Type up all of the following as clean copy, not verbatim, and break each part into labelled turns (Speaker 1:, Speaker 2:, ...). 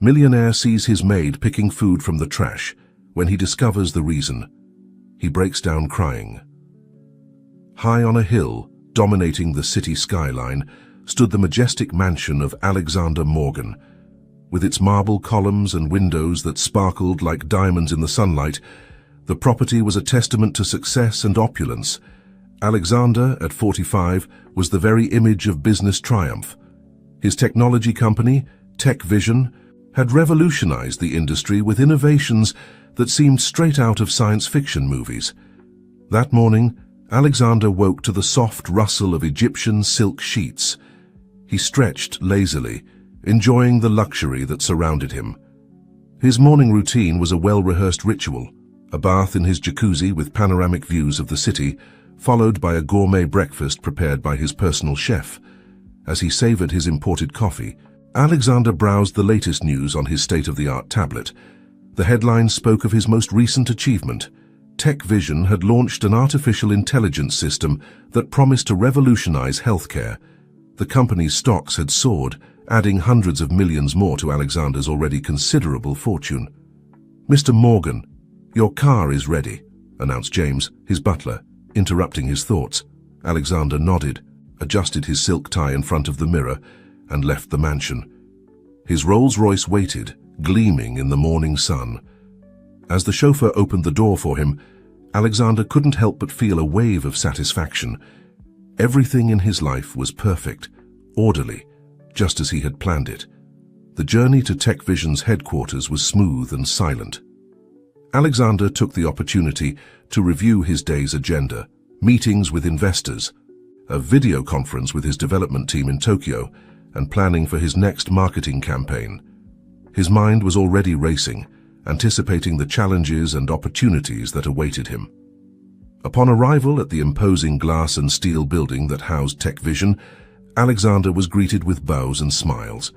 Speaker 1: Millionaire sees his maid picking food from the trash. When he discovers the reason, he breaks down crying. High on a hill, dominating the city skyline, stood the majestic mansion of Alexander Morgan. With its marble columns and windows that sparkled like diamonds in the sunlight, the property was a testament to success and opulence. Alexander, at 45, was the very image of business triumph. His technology company, Tech Vision, had revolutionized the industry with innovations that seemed straight out of science fiction movies. That morning, Alexander woke to the soft rustle of Egyptian silk sheets. He stretched lazily, enjoying the luxury that surrounded him. His morning routine was a well-rehearsed ritual, a bath in his jacuzzi with panoramic views of the city, followed by a gourmet breakfast prepared by his personal chef. As he savored his imported coffee, Alexander browsed the latest news on his state-of-the-art tablet. The headlines spoke of his most recent achievement. Tech Vision had launched an artificial intelligence system that promised to revolutionize healthcare. The company's stocks had soared, adding hundreds of millions more to Alexander's already considerable fortune. "Mr. Morgan, your car is ready," announced James, his butler, interrupting his thoughts. Alexander nodded, adjusted his silk tie in front of the mirror, and left the mansion. His Rolls-Royce waited, gleaming in the morning sun. As the chauffeur opened the door for him, Alexander couldn't help but feel a wave of satisfaction. Everything in his life was perfect, orderly, just as he had planned it. The journey to Tech Vision's headquarters was smooth and silent. Alexander took the opportunity to review his day's agenda: meetings with investors, a video conference with his development team in Tokyo, and planning for his next marketing campaign. His mind was already racing, anticipating the challenges and opportunities that awaited him. Upon arrival at the imposing glass and steel building that housed Tech Vision, Alexander was greeted with bows and smiles.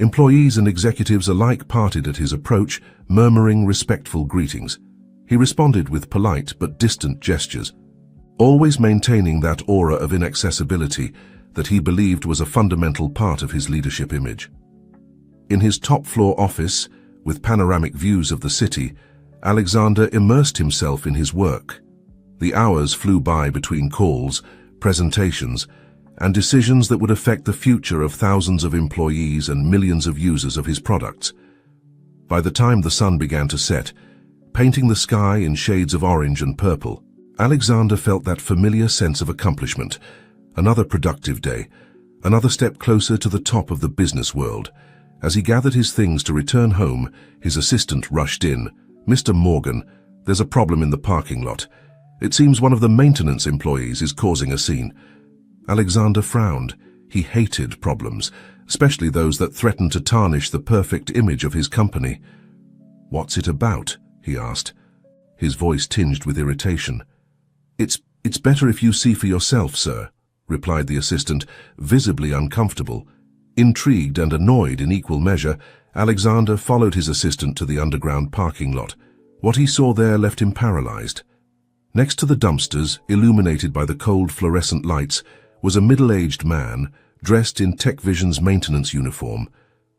Speaker 1: Employees and executives alike parted at his approach, murmuring respectful greetings. He responded with polite but distant gestures, always maintaining that aura of inaccessibility that he believed was a fundamental part of his leadership image. In his top-floor office, with panoramic views of the city, Alexander immersed himself in his work. The hours flew by between calls, presentations, and decisions that would affect the future of thousands of employees and millions of users of his products. By the time the sun began to set, painting the sky in shades of orange and purple, Alexander felt that familiar sense of accomplishment. Another productive day, another step closer to the top of the business world. As he gathered his things to return home, his assistant rushed in. "Mr. Morgan, there's a problem in the parking lot. It seems one of the maintenance employees is causing a scene." Alexander frowned. He hated problems, especially those that threatened to tarnish the perfect image of his company. "What's it about?" he asked, his voice tinged with irritation. It's better if you see for yourself, sir," replied the assistant, visibly uncomfortable. Intrigued and annoyed in equal measure, Alexander followed his assistant to the underground parking lot. What he saw there left him paralyzed. Next to the dumpsters, illuminated by the cold fluorescent lights, was a middle-aged man, dressed in Tech Vision's maintenance uniform.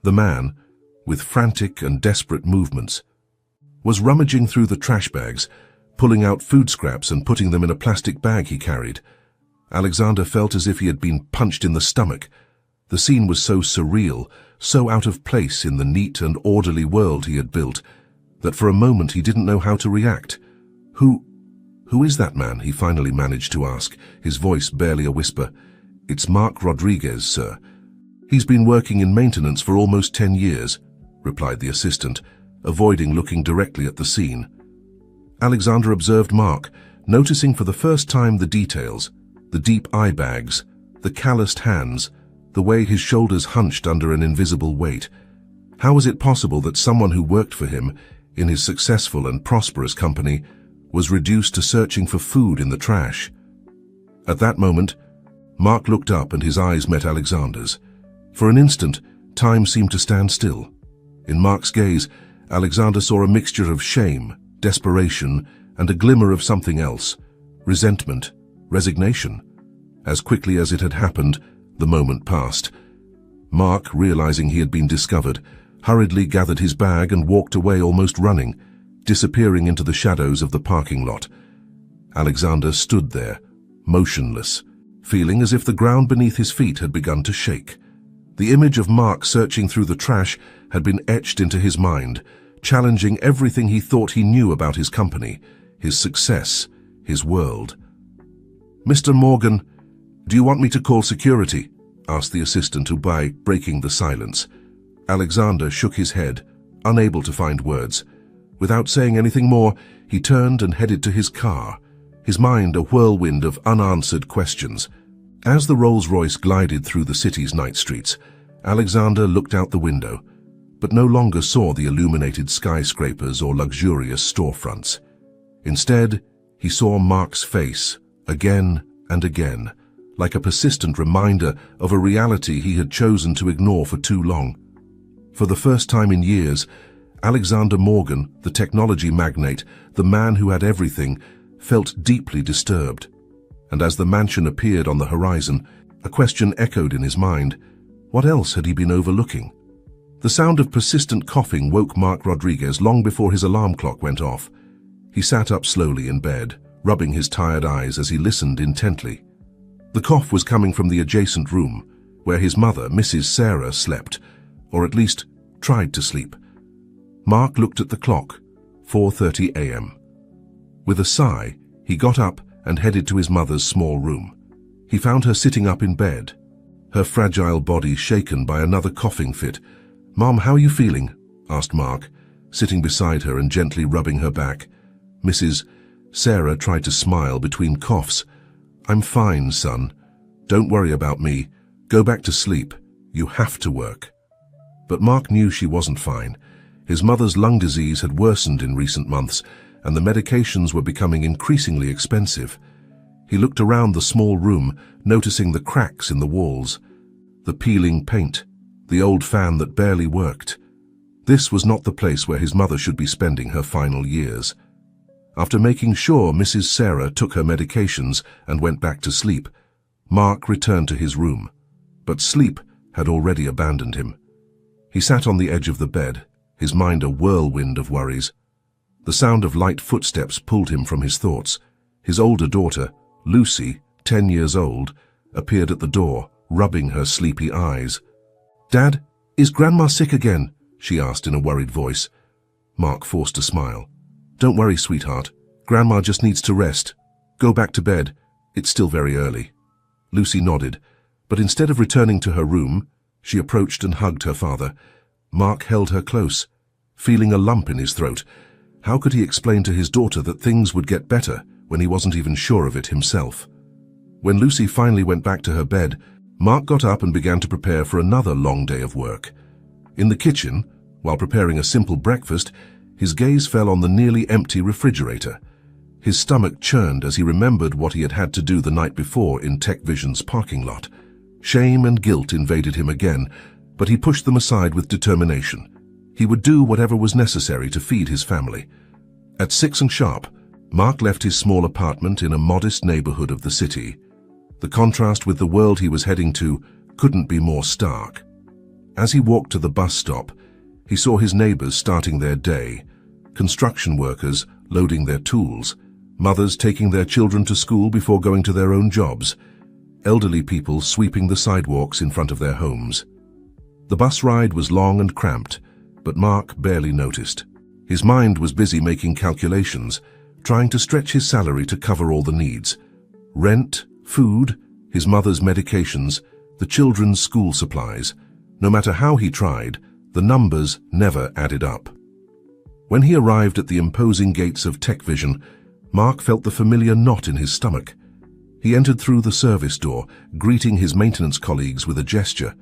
Speaker 1: The man, with frantic and desperate movements, was rummaging through the trash bags, pulling out food scraps and putting them in a plastic bag he carried. Alexander felt as if he had been punched in the stomach. The scene was so surreal, so out of place in the neat and orderly world he had built, that for a moment he didn't know how to react. Who is that man?" he finally managed to ask, his voice barely a whisper. "It's Mark Rodriguez, sir. He's been working in maintenance for almost 10 years, replied the assistant, avoiding looking directly at the scene. Alexander observed Mark, noticing for the first time the details, the deep eye bags, the calloused hands, the way his shoulders hunched under an invisible weight. How was it possible that someone who worked for him, in his successful and prosperous company, was reduced to searching for food in the trash? At that moment, Mark looked up and his eyes met Alexander's. For an instant, time seemed to stand still. In Mark's gaze, Alexander saw a mixture of shame, desperation, and a glimmer of something else: resentment, resignation. As quickly as it had happened, the moment passed. Mark, realizing he had been discovered, hurriedly gathered his bag and walked away almost running, disappearing into the shadows of the parking lot. Alexander stood there, motionless, feeling as if the ground beneath his feet had begun to shake. The image of Mark searching through the trash had been etched into his mind, challenging everything he thought he knew about his company, his success, his world. "Mr. Morgan, do you want me to call security?" asked the assistant by breaking the silence. Alexander shook his head, unable to find words. Without saying anything more, he turned and headed to his car, his mind a whirlwind of unanswered questions. As the Rolls-Royce glided through the city's night streets, Alexander looked out the window, but no longer saw the illuminated skyscrapers or luxurious storefronts. Instead, he saw Mark's face, again and again, like a persistent reminder of a reality he had chosen to ignore for too long. For the first time in years, Alexander Morgan, the technology magnate, the man who had everything, felt deeply disturbed. And as the mansion appeared on the horizon, a question echoed in his mind. What else had he been overlooking? The sound of persistent coughing woke Mark Rodriguez long before his alarm clock went off. He sat up slowly in bed, rubbing his tired eyes as he listened intently. The cough was coming from the adjacent room, where his mother, Mrs. Sarah, slept, or at least tried to sleep. Mark looked at the clock, 4:30 a.m. With a sigh, he got up and headed to his mother's small room. He found her sitting up in bed, her fragile body shaken by another coughing fit. "Mom, how are you feeling?" asked Mark, sitting beside her and gently rubbing her back. Mrs. Sarah tried to smile between coughs. "I'm fine, son. Don't worry about me. Go back to sleep. You have to work." But Mark knew she wasn't fine. His mother's lung disease had worsened in recent months, and the medications were becoming increasingly expensive. He looked around the small room, noticing the cracks in the walls, the peeling paint, the old fan that barely worked. This was not the place where his mother should be spending her final years. After making sure Mrs. Sarah took her medications and went back to sleep, Mark returned to his room. But sleep had already abandoned him. He sat on the edge of the bed, his mind a whirlwind of worries. The sound of light footsteps pulled him from his thoughts. His older daughter, Lucy, 10 years old, appeared at the door, rubbing her sleepy eyes. "Dad, is Grandma sick again?" she asked in a worried voice. Mark forced a smile. "Don't worry, sweetheart. Grandma just needs to rest. Go back to bed. It's still very early." Lucy nodded, but instead of returning to her room, she approached and hugged her father. Mark held her close, feeling a lump in his throat. How could he explain to his daughter that things would get better when he wasn't even sure of it himself? When Lucy finally went back to her bed, Mark got up and began to prepare for another long day of work. In the kitchen, while preparing a simple breakfast, his gaze fell on the nearly empty refrigerator. His stomach churned as he remembered what he had had to do the night before in TechVision's parking lot. Shame and guilt invaded him again, but he pushed them aside with determination. He would do whatever was necessary to feed his family. At 6 sharp, Mark left his small apartment in a modest neighborhood of the city. The contrast with the world he was heading to couldn't be more stark. As he walked to the bus stop, he saw his neighbors starting their day, construction workers loading their tools, mothers taking their children to school before going to their own jobs, elderly people sweeping the sidewalks in front of their homes. The bus ride was long and cramped, but Mark barely noticed. His mind was busy making calculations, trying to stretch his salary to cover all the needs. Rent, food, his mother's medications, the children's school supplies. No matter how he tried, the numbers never added up. When he arrived at the imposing gates of TechVision, Mark felt the familiar knot in his stomach. He entered through the service door, greeting his maintenance colleagues with a gesture.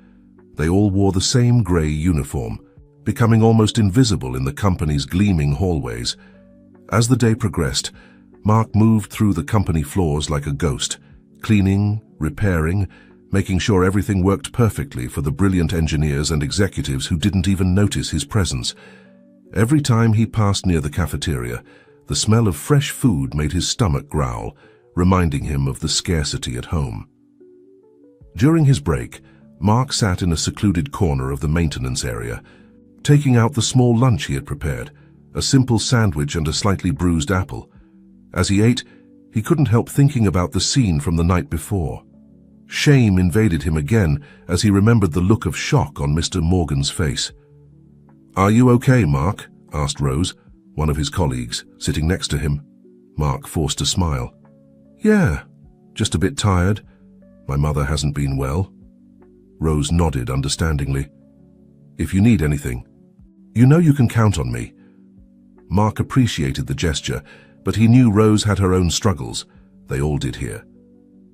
Speaker 1: They all wore the same grey uniform, becoming almost invisible in the company's gleaming hallways. As the day progressed, Mark moved through the company floors like a ghost, cleaning, repairing, making sure everything worked perfectly for the brilliant engineers and executives who didn't even notice his presence. Every time he passed near the cafeteria, the smell of fresh food made his stomach growl, reminding him of the scarcity at home. During his break, Mark sat in a secluded corner of the maintenance area. taking out the small lunch he had prepared, a simple sandwich and a slightly bruised apple. As he ate, he couldn't help thinking about the scene from the night before. Shame invaded him again as he remembered the look of shock on Mr. Morgan's face. "Are you okay, Mark?" asked Rose, one of his colleagues, sitting next to him. Mark forced a smile. "Yeah, just a bit tired. My mother hasn't been well." Rose nodded understandingly. "If you need anything, you know you can count on me." Mark appreciated the gesture, but he knew Rose had her own struggles. They all did here.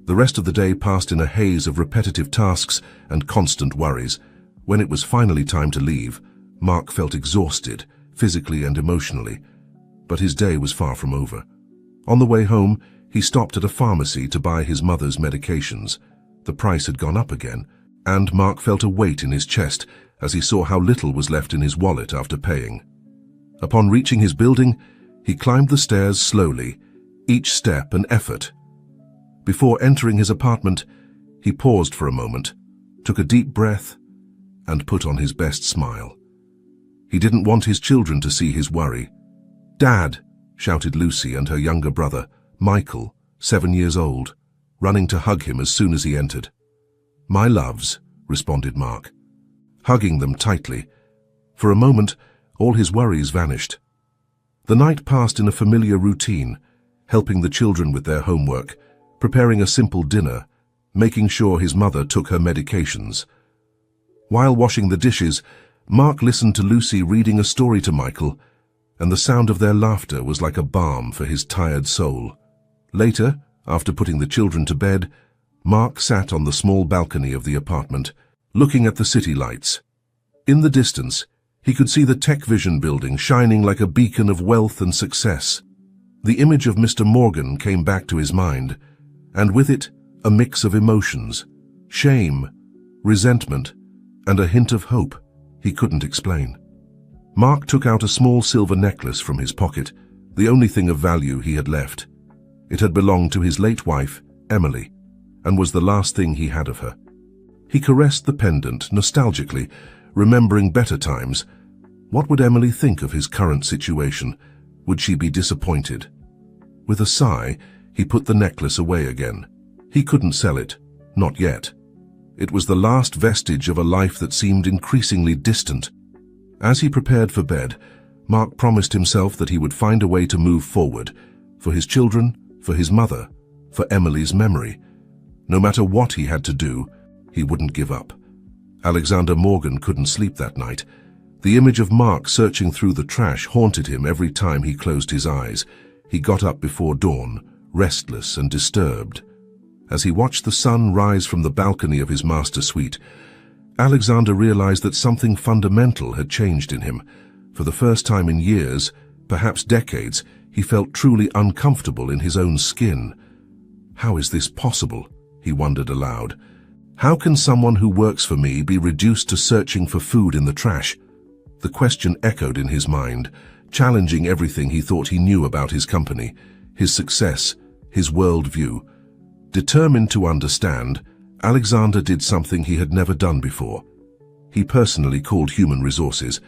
Speaker 1: The rest of the day passed in a haze of repetitive tasks and constant worries. When it was finally time to leave, Mark felt exhausted, physically and emotionally. But his day was far from over. On the way home, he stopped at a pharmacy to buy his mother's medications. The price had gone up again, and Mark felt a weight in his chest as he saw how little was left in his wallet after paying. Upon reaching his building, he climbed the stairs slowly, each step an effort. Before entering his apartment, he paused for a moment, took a deep breath, and put on his best smile. He didn't want his children to see his worry. "Dad!" shouted Lucy and her younger brother, Michael, 7 years old, running to hug him as soon as he entered. "My loves," responded Mark, hugging them tightly. For a moment, all his worries vanished. The night passed in a familiar routine, helping the children with their homework, preparing a simple dinner, making sure his mother took her medications. While washing the dishes, Mark listened to Lucy reading a story to Michael, and the sound of their laughter was like a balm for his tired soul. Later, after putting the children to bed, Mark sat on the small balcony of the apartment, looking at the city lights. In the distance, he could see the Tech Vision building shining like a beacon of wealth and success. The image of Mr. Morgan came back to his mind, and with it, a mix of emotions, shame, resentment, and a hint of hope he couldn't explain. Mark took out a small silver necklace from his pocket, the only thing of value he had left. It had belonged to his late wife, Emily, and was the last thing he had of her. He caressed the pendant nostalgically, remembering better times. What would Emily think of his current situation? Would she be disappointed? With a sigh, he put the necklace away again. He couldn't sell it, not yet. It was the last vestige of a life that seemed increasingly distant. As he prepared for bed, Mark promised himself that he would find a way to move forward, for his children, for his mother, for Emily's memory. No matter what he had to do, he wouldn't give up. Alexander Morgan couldn't sleep that night. The image of Mark searching through the trash haunted him every time he closed his eyes. He got up before dawn, restless and disturbed. As he watched the sun rise from the balcony of his master suite, Alexander realized that something fundamental had changed in him. For the first time in years, perhaps decades, he felt truly uncomfortable in his own skin. "How is this possible?" he wondered aloud. "How can someone who works for me be reduced to searching for food in the trash?" The question echoed in his mind, challenging everything he thought he knew about his company, his success, his worldview. Determined to understand, Alexander did something he had never done before. He personally called human resources.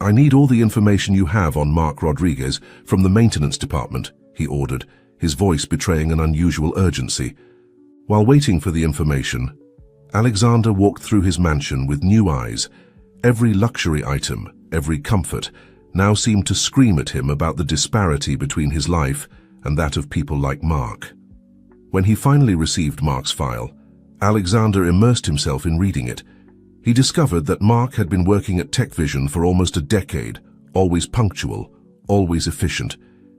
Speaker 1: "I need all the information you have on Mark Rodriguez from the maintenance department," he ordered, his voice betraying an unusual urgency. While waiting for the information, Alexander walked through his mansion with new eyes. Every luxury item, every comfort, now seemed to scream at him about the disparity between his life and that of people like Mark. When he finally received Mark's file, Alexander immersed himself in reading it. He discovered that Mark had been working at Tech Vision for almost a decade, always punctual, always efficient.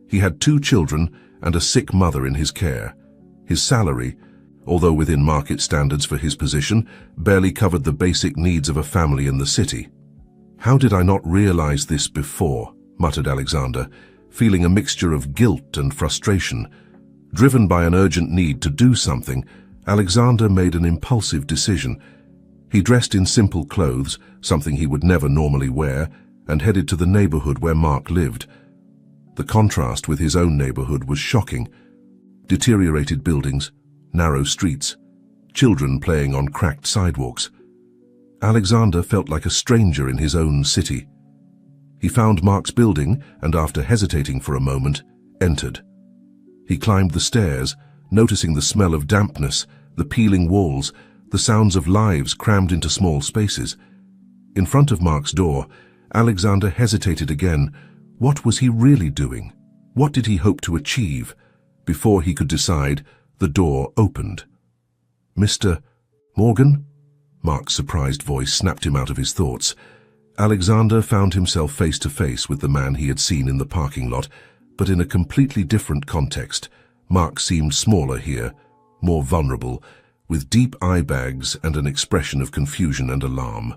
Speaker 1: He had 2 children and a sick mother in his care. His salary, although within market standards for his position, barely covered the basic needs of a family in the city. "How did I not realize this before?" muttered Alexander, feeling a mixture of guilt and frustration. Driven by an urgent need to do something, Alexander made an impulsive decision. He dressed in simple clothes, something he would never normally wear, and headed to the neighborhood where Mark lived. The contrast with his own neighborhood was shocking. Deteriorated buildings, narrow streets, children playing on cracked sidewalks. Alexander felt like a stranger in his own city. He found Mark's building and, after hesitating for a moment, entered. He climbed the stairs, noticing the smell of dampness, the peeling walls, the sounds of lives crammed into small spaces. In front of Mark's door, Alexander hesitated again. What was he really doing? What did he hope to achieve? Before he could decide, the door opened. "Mr. Morgan?" Mark's surprised voice snapped him out of his thoughts. Alexander found himself face to face with the man he had seen in the parking lot, but in a completely different context. Mark seemed smaller here, more vulnerable, with deep eye bags and an expression of confusion and alarm.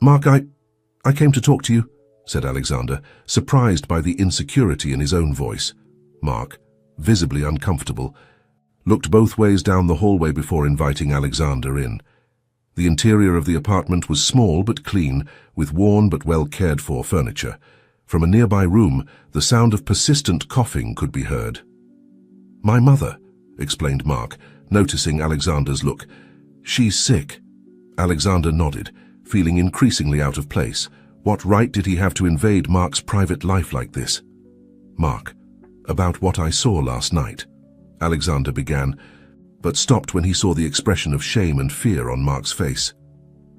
Speaker 1: "Mark, I came to talk to you," said Alexander, surprised by the insecurity in his own voice. Mark, visibly uncomfortable, looked both ways down the hallway before inviting Alexander in. The interior of the apartment was small but clean, with worn but well cared for furniture. From a nearby room, the sound of persistent coughing could be heard. "My mother," explained Mark, noticing Alexander's look. "She's sick." Alexander nodded, feeling increasingly out of place. What right did he have to invade Mark's private life like this? "Mark, about what I saw last night," Alexander began, but stopped when he saw the expression of shame and fear on Mark's face.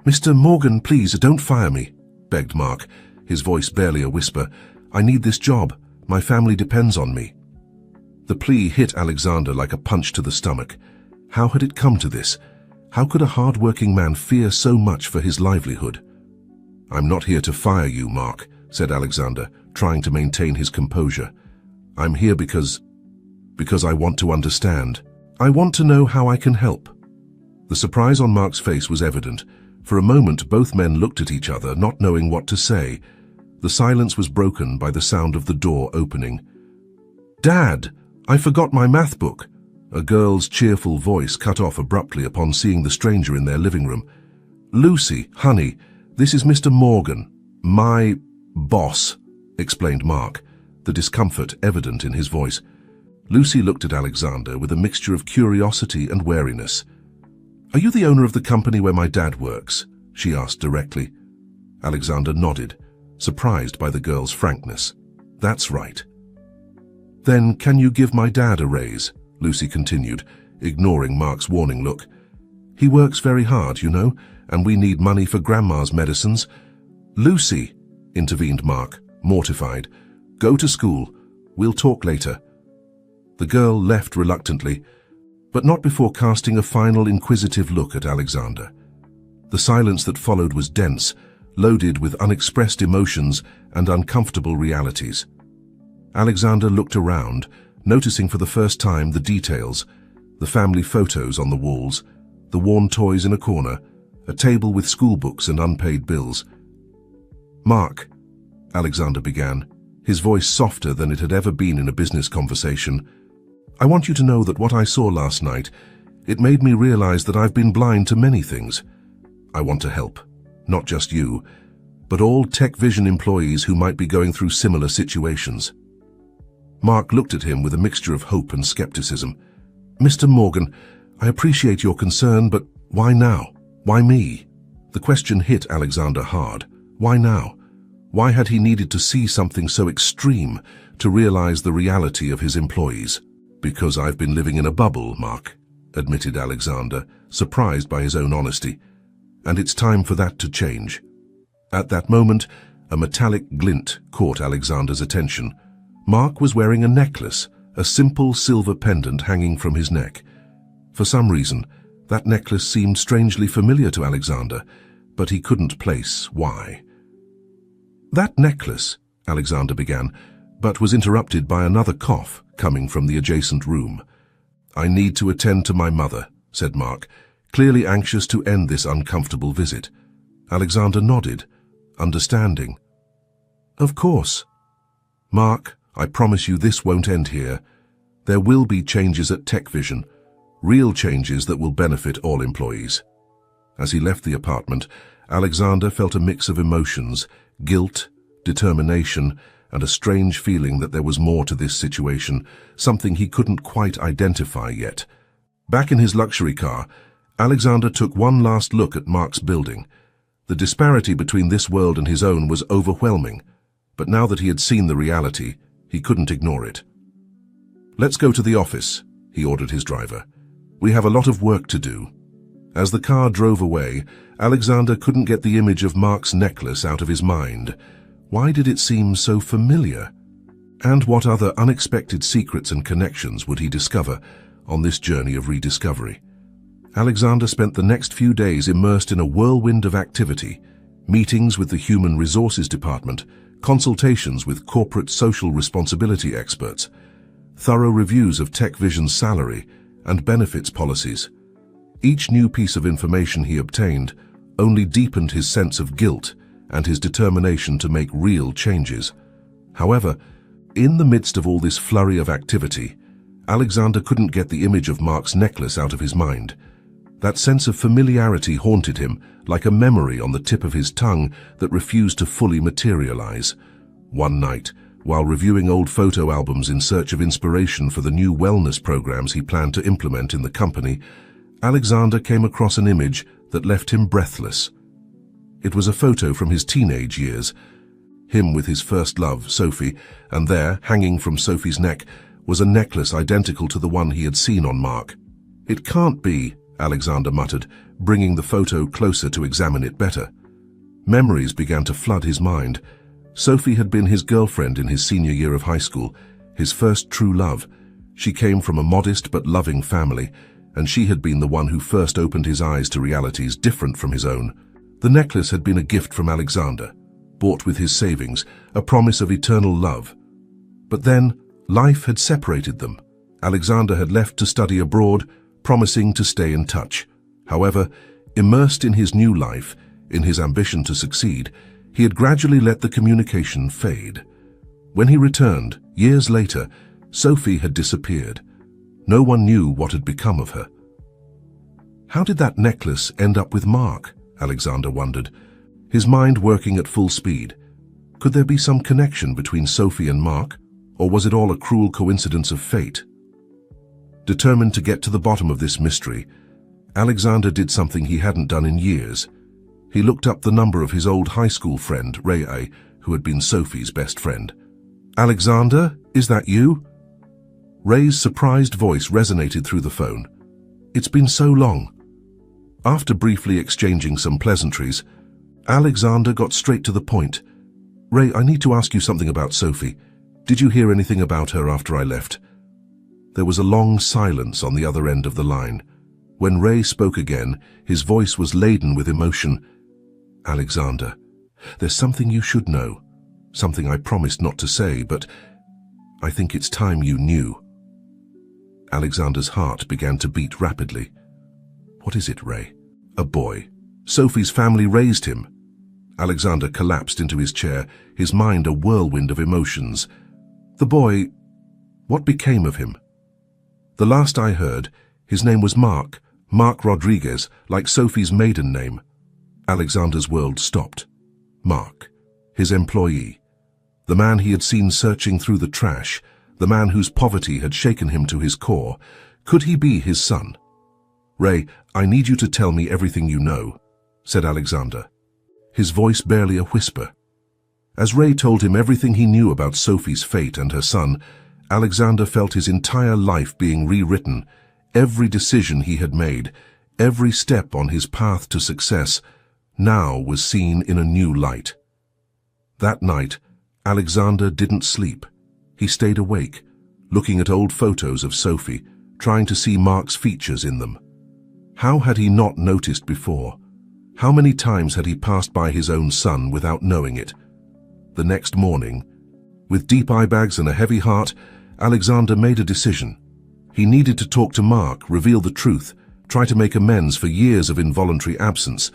Speaker 1: "Mr. Morgan, please, don't fire me," begged Mark, his voice barely a whisper. "I need this job. My family depends on me." The plea hit Alexander like a punch to the stomach. How had it come to this? How could a hard-working man fear so much for his livelihood? "I'm not here to fire you, Mark," said Alexander, trying to maintain his composure. "I'm here because I want to understand. I want to know how I can help." The surprise on Mark's face was evident. For a moment, both men looked at each other, not knowing what to say. The silence was broken by the sound of the door opening. "Dad, I forgot my math book." A girl's cheerful voice cut off abruptly upon seeing the stranger in their living room. "Lucy, honey, this is Mr. Morgan, my boss," explained Mark, the discomfort evident in his voice. Lucy looked at Alexander with a mixture of curiosity and wariness. "Are you the owner of the company where my dad works?" she asked directly. Alexander nodded, surprised by the girl's frankness. "That's right." "Then can you give my dad a raise?" Lucy continued, ignoring Mark's warning look. "He works very hard, you know, and we need money for Grandma's medicines." "Lucy," intervened Mark, mortified. "Go to school. We'll talk later." The girl left reluctantly, but not before casting a final inquisitive look at Alexander. The silence that followed was dense, loaded with unexpressed emotions and uncomfortable realities. Alexander looked around, noticing for the first time the details, the family photos on the walls, the worn toys in a corner, a table with school books and unpaid bills. "Mark," Alexander began, his voice softer than it had ever been in a business conversation, "I want you to know that what I saw last night, it made me realize that I've been blind to many things. I want to help, not just you, but all Tech Vision employees who might be going through similar situations." Mark looked at him with a mixture of hope and skepticism. "Mr. Morgan, I appreciate your concern, but why now? Why me?" The question hit Alexander hard. Why now? Why had he needed to see something so extreme to realize the reality of his employees? "Because I've been living in a bubble, Mark," admitted Alexander, surprised by his own honesty. "And it's time for that to change." At that moment, a metallic glint caught Alexander's attention. Mark was wearing a necklace, a simple silver pendant hanging from his neck. For some reason, that necklace seemed strangely familiar to Alexander, but he couldn't place why. "That necklace," Alexander began, but was interrupted by another cough coming from the adjacent room. "I need to attend to my mother," said Mark, clearly anxious to end this uncomfortable visit. Alexander nodded, understanding. "Of course." "Mark, I promise you this won't end here. There will be changes at Tech Vision, real changes that will benefit all employees." As he left the apartment, Alexander felt a mix of emotions, guilt, determination, and a strange feeling that there was more to this situation, something he couldn't quite identify yet. Back in his luxury car, Alexander took one last look at Mark's building. The disparity between this world and his own was overwhelming, but now that he had seen the reality, he couldn't ignore it. "Let's go to the office," he ordered his driver. "We have a lot of work to do." As the car drove away, Alexander couldn't get the image of Mark's necklace out of his mind. Why did it seem so familiar? And what other unexpected secrets and connections would he discover on this journey of rediscovery? Alexander spent the next few days immersed in a whirlwind of activity: meetings with the Human Resources Department, consultations with corporate social responsibility experts, thorough reviews of TechVision's salary and benefits policies. Each new piece of information he obtained only deepened his sense of guilt and his determination to make real changes. However, in the midst of all this flurry of activity, Alexander couldn't get the image of Mark's necklace out of his mind. That sense of familiarity haunted him like a memory on the tip of his tongue that refused to fully materialize. One night, while reviewing old photo albums in search of inspiration for the new wellness programs he planned to implement in the company, Alexander came across an image that left him breathless. It was a photo from his teenage years, him with his first love, Sophie, and there, hanging from Sophie's neck, was a necklace identical to the one he had seen on Mark. "It can't be," Alexander muttered, bringing the photo closer to examine it better. Memories began to flood his mind. Sophie had been his girlfriend in his senior year of high school, his first true love. She came from a modest but loving family, and she had been the one who first opened his eyes to realities different from his own. The necklace had been a gift from Alexander, bought with his savings, a promise of eternal love. But then, life had separated them. Alexander had left to study abroad, promising to stay in touch. However, immersed in his new life, in his ambition to succeed, he had gradually let the communication fade. When he returned, years later, Sophie had disappeared. No one knew what had become of her. How did that necklace end up with Mark? Alexander wondered, his mind working at full speed. Could there be some connection between Sophie and Mark, or was it all a cruel coincidence of fate? Determined to get to the bottom of this mystery, Alexander did something he hadn't done in years. He looked up the number of his old high school friend, Ray, who had been Sophie's best friend. "Alexander, is that you?" Ray's surprised voice resonated through the phone. "It's been so long." After briefly exchanging some pleasantries, Alexander got straight to the point. "Ray, I need to ask you something about Sophie. Did you hear anything about her after I left?" There was a long silence on the other end of the line. When Ray spoke again, his voice was laden with emotion. "Alexander, there's something you should know. Something I promised not to say, but I think it's time you knew." Alexander's heart began to beat rapidly. "What is it, Ray?" "A boy. Sophie's family raised him." Alexander collapsed into his chair, his mind a whirlwind of emotions. "The boy, what became of him?" "The last I heard, his name was Mark Rodriguez, like Sophie's maiden name." Alexander's world stopped. Mark, his employee, the man he had seen searching through the trash, the man whose poverty had shaken him to his core. Could he be his son? "Ray, I need you to tell me everything you know," said Alexander, his voice barely a whisper. As Ray told him everything he knew about Sophie's fate and her son, Alexander felt his entire life being rewritten. Every decision he had made, every step on his path to success, now was seen in a new light. That night, Alexander didn't sleep. He stayed awake, looking at old photos of Sophie, trying to see Mark's features in them. How had he not noticed before? How many times had he passed by his own son without knowing it? The next morning, with deep eye bags and a heavy heart, Alexander made a decision. He needed to talk to Mark, reveal the truth, try to make amends for years of involuntary absence.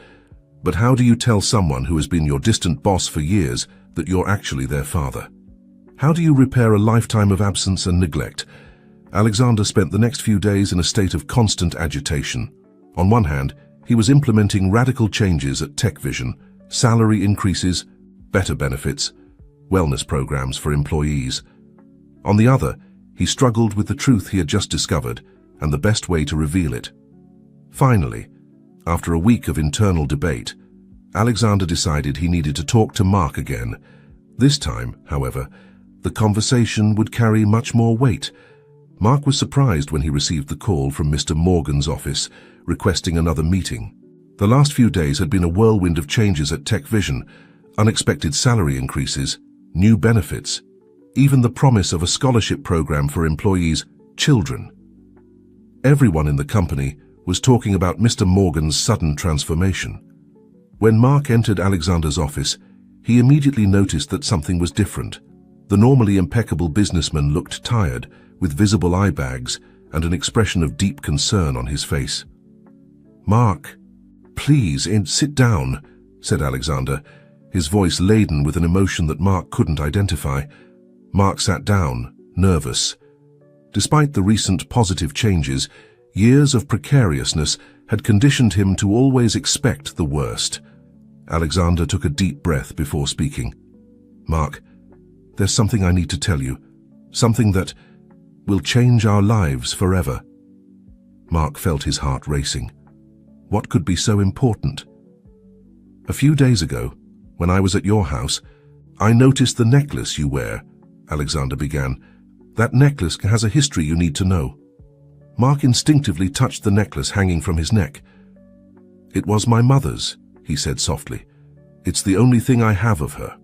Speaker 1: But how do you tell someone who has been your distant boss for years that you're actually their father? How do you repair a lifetime of absence and neglect? Alexander spent the next few days in a state of constant agitation. On one hand, he was implementing radical changes at TechVision, salary increases, better benefits, wellness programs for employees. On the other, he struggled with the truth he had just discovered and the best way to reveal it. Finally, after a week of internal debate, Alexander decided he needed to talk to Mark again. This time, however, the conversation would carry much more weight. Mark was surprised when he received the call from Mr. Morgan's office, requesting another meeting. The last few days had been a whirlwind of changes at Tech Vision, unexpected salary increases, new benefits, even the promise of a scholarship program for employees' children. Everyone in the company was talking about Mr. Morgan's sudden transformation. When Mark entered Alexander's office, he immediately noticed that something was different. The normally impeccable businessman looked tired, with visible eye bags and an expression of deep concern on his face. "Mark, please, sit down," said Alexander, his voice laden with an emotion that Mark couldn't identify. Mark sat down, nervous. Despite the recent positive changes, years of precariousness had conditioned him to always expect the worst. Alexander took a deep breath before speaking. "Mark, there's something I need to tell you, something that will change our lives forever." Mark felt his heart racing. What could be so important? "A few days ago, when I was at your house, I noticed the necklace you wear," Alexander began. "That necklace has a history you need to know." Mark instinctively touched the necklace hanging from his neck. "It was my mother's," he said softly. "It's the only thing I have of her."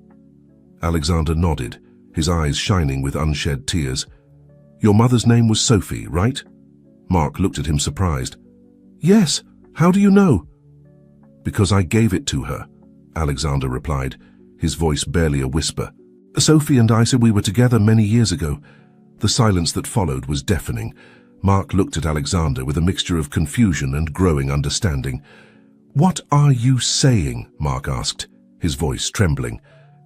Speaker 1: Alexander nodded, his eyes shining with unshed tears. "Your mother's name was Sophie, right?" Mark looked at him surprised. "Yes, how do you know?" "Because I gave it to her," Alexander replied, his voice barely a whisper. "Sophie and I said we were together many years ago." The silence that followed was deafening. Mark looked at Alexander with a mixture of confusion and growing understanding. "What are you saying?" Mark asked, his voice trembling.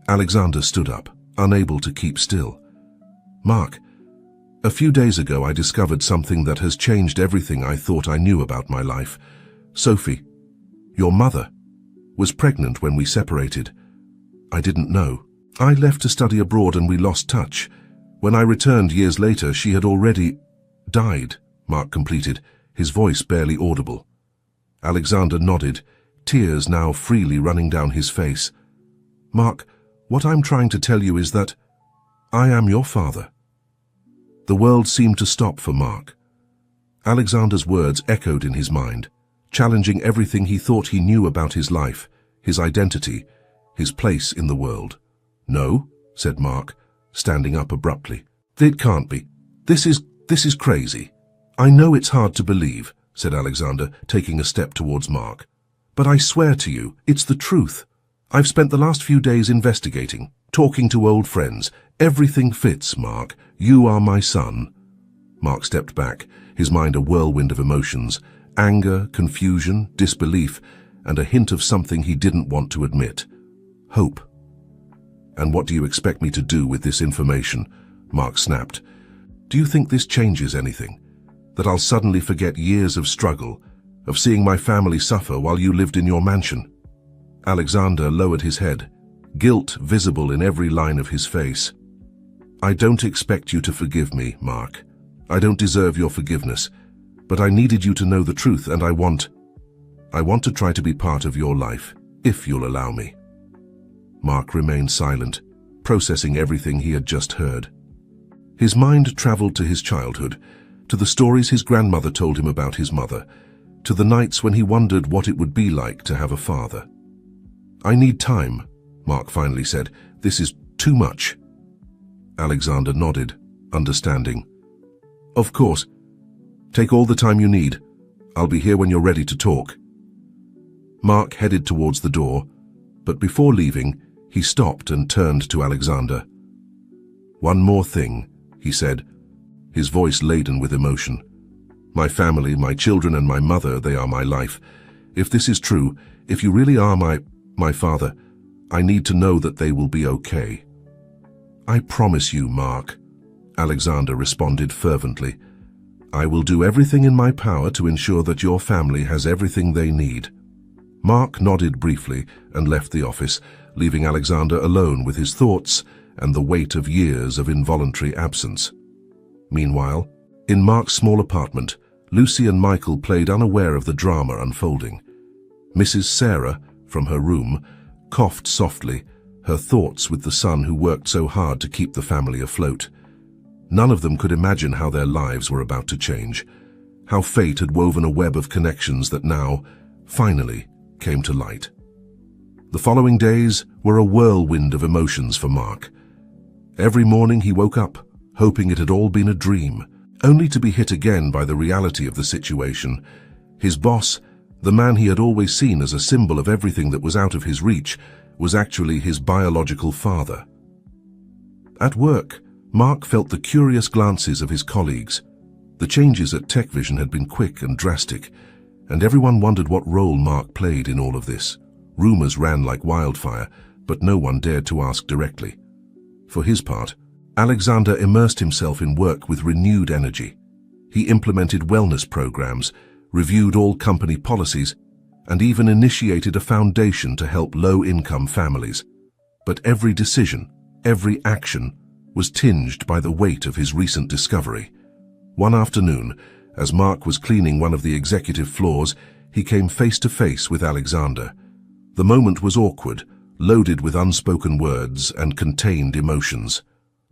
Speaker 1: Alexander stood up, unable to keep still. "Mark, a few days ago I discovered something that has changed everything I thought I knew about my life. Sophie, your mother, was pregnant when we separated. I didn't know. I left to study abroad and we lost touch. When I returned years later, she had already died," Mark completed, his voice barely audible. Alexander nodded, tears now freely running down his face. "Mark, what I'm trying to tell you is that I am your father." The world seemed to stop for Mark. Alexander's words echoed in his mind, challenging everything he thought he knew about his life, his identity, his place in the world. "No," said Mark, standing up abruptly. "It can't be. This is crazy." "I know it's hard to believe," said Alexander, taking a step towards Mark. "But I swear to you, it's the truth. I've spent the last few days investigating, talking to old friends. Everything fits, Mark. You are my son." Mark stepped back, his mind a whirlwind of emotions, anger, confusion, disbelief, and a hint of something he didn't want to admit. Hope. "And what do you expect me to do with this information?" Mark snapped. "Do you think this changes anything? That I'll suddenly forget years of struggle, of seeing my family suffer while you lived in your mansion?" Alexander lowered his head, guilt visible in every line of his face. "I don't expect you to forgive me, Mark. I don't deserve your forgiveness, but I needed you to know the truth, and I want to try to be part of your life, if you'll allow me." Mark remained silent, processing everything he had just heard. His mind traveled to his childhood, to the stories his grandmother told him about his mother, to the nights when he wondered what it would be like to have a father. "I need time," Mark finally said. "This is too much." Alexander nodded, understanding. "Of course. Take all the time you need. I'll be here when you're ready to talk." Mark headed towards the door, but before leaving, he stopped and turned to Alexander. "One more thing," he said, his voice laden with emotion. "My family, my children and my mother, they are my life. If this is true, if you really are my father, I need to know that they will be okay." "I promise you, Mark," Alexander responded fervently. "I will do everything in my power to ensure that your family has everything they need." Mark nodded briefly and left the office, leaving Alexander alone with his thoughts and the weight of years of involuntary absence. Meanwhile, in Mark's small apartment, Lucy and Michael played unaware of the drama unfolding. Mrs. Sarah, from her room, coughed softly, her thoughts with the son who worked so hard to keep the family afloat. None of them could imagine how their lives were about to change, how fate had woven a web of connections that now, finally, came to light. The following days were a whirlwind of emotions for Mark. Every morning he woke up, hoping it had all been a dream, only to be hit again by the reality of the situation. His boss, the man he had always seen as a symbol of everything that was out of his reach, was actually his biological father. At work, Mark felt the curious glances of his colleagues. The changes at TechVision had been quick and drastic, and everyone wondered what role Mark played in all of this. Rumors ran like wildfire, but no one dared to ask directly. For his part, Alexander immersed himself in work with renewed energy. He implemented wellness programs, reviewed all company policies, and even initiated a foundation to help low-income families. But every decision, every action, was tinged by the weight of his recent discovery. One afternoon, as Mark was cleaning one of the executive floors, he came face to face with Alexander. The moment was awkward, loaded with unspoken words and contained emotions.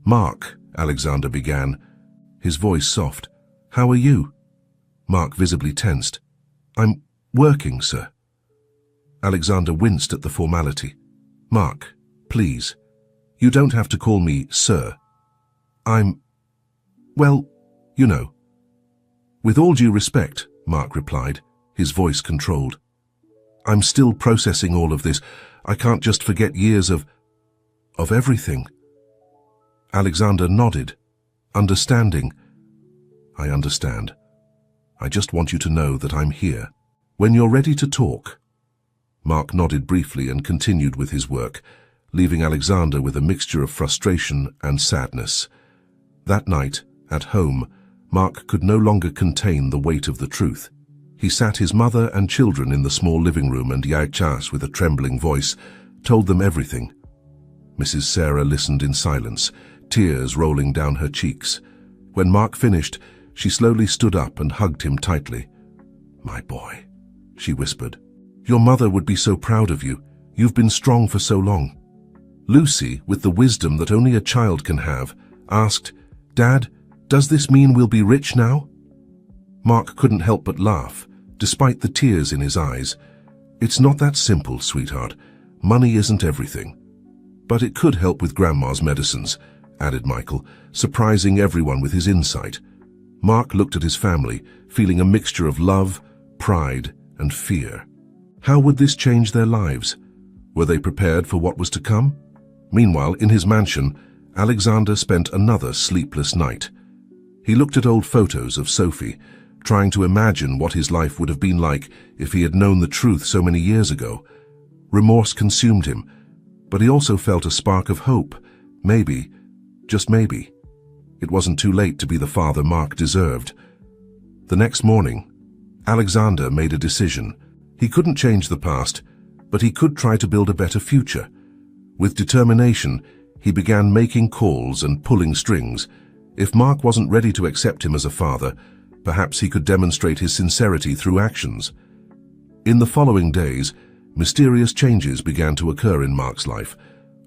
Speaker 1: "Mark," Alexander began, his voice soft. "How are you?" Mark visibly tensed. "I'm working, sir." Alexander winced at the formality. "Mark, please, you don't have to call me sir. Well, you know." "With all due respect," Mark replied, his voice controlled. "I'm still processing all of this. I can't just forget years of everything." Alexander nodded, understanding. "I understand. I just want you to know that I'm here. When you're ready to talk." Mark nodded briefly and continued with his work, leaving Alexander with a mixture of frustration and sadness. That night, at home, Mark could no longer contain the weight of the truth. He sat his mother and children in the small living room, and Yachas, with a trembling voice, told them everything. Mrs. Sarah listened in silence, tears rolling down her cheeks. When Mark finished, she slowly stood up and hugged him tightly. "My boy," she whispered. "Your mother would be so proud of you. You've been strong for so long." Lucy, with the wisdom that only a child can have, asked, "Dad, does this mean we'll be rich now?" Mark couldn't help but laugh, despite the tears in his eyes. "It's not that simple, sweetheart. Money isn't everything. But it could help with Grandma's medicines," added Michael, surprising everyone with his insight. Mark looked at his family, feeling a mixture of love, pride, and fear. How would this change their lives? Were they prepared for what was to come? Meanwhile, in his mansion, Alexander spent another sleepless night. He looked at old photos of Sophie, trying to imagine what his life would have been like if he had known the truth so many years ago. Remorse consumed him, but he also felt a spark of hope. Maybe, just maybe, it wasn't too late to be the father Mark deserved. The next morning, Alexander made a decision. He couldn't change the past, but he could try to build a better future. With determination, he began making calls and pulling strings. If Mark wasn't ready to accept him as a father, perhaps he could demonstrate his sincerity through actions. In the following days, mysterious changes began to occur in Mark's life.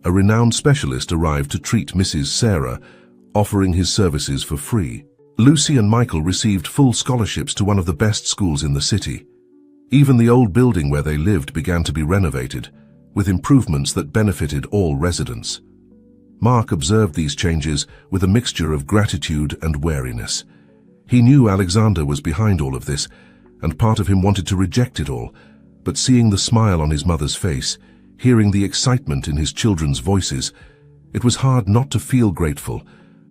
Speaker 1: A renowned specialist arrived to treat Mrs. Sarah, offering his services for free. Lucy and Michael received full scholarships to one of the best schools in the city. Even the old building where they lived began to be renovated, with improvements that benefited all residents. Mark observed these changes with a mixture of gratitude and wariness. He knew Alexander was behind all of this, and part of him wanted to reject it all, but seeing the smile on his mother's face, hearing the excitement in his children's voices, it was hard not to feel grateful.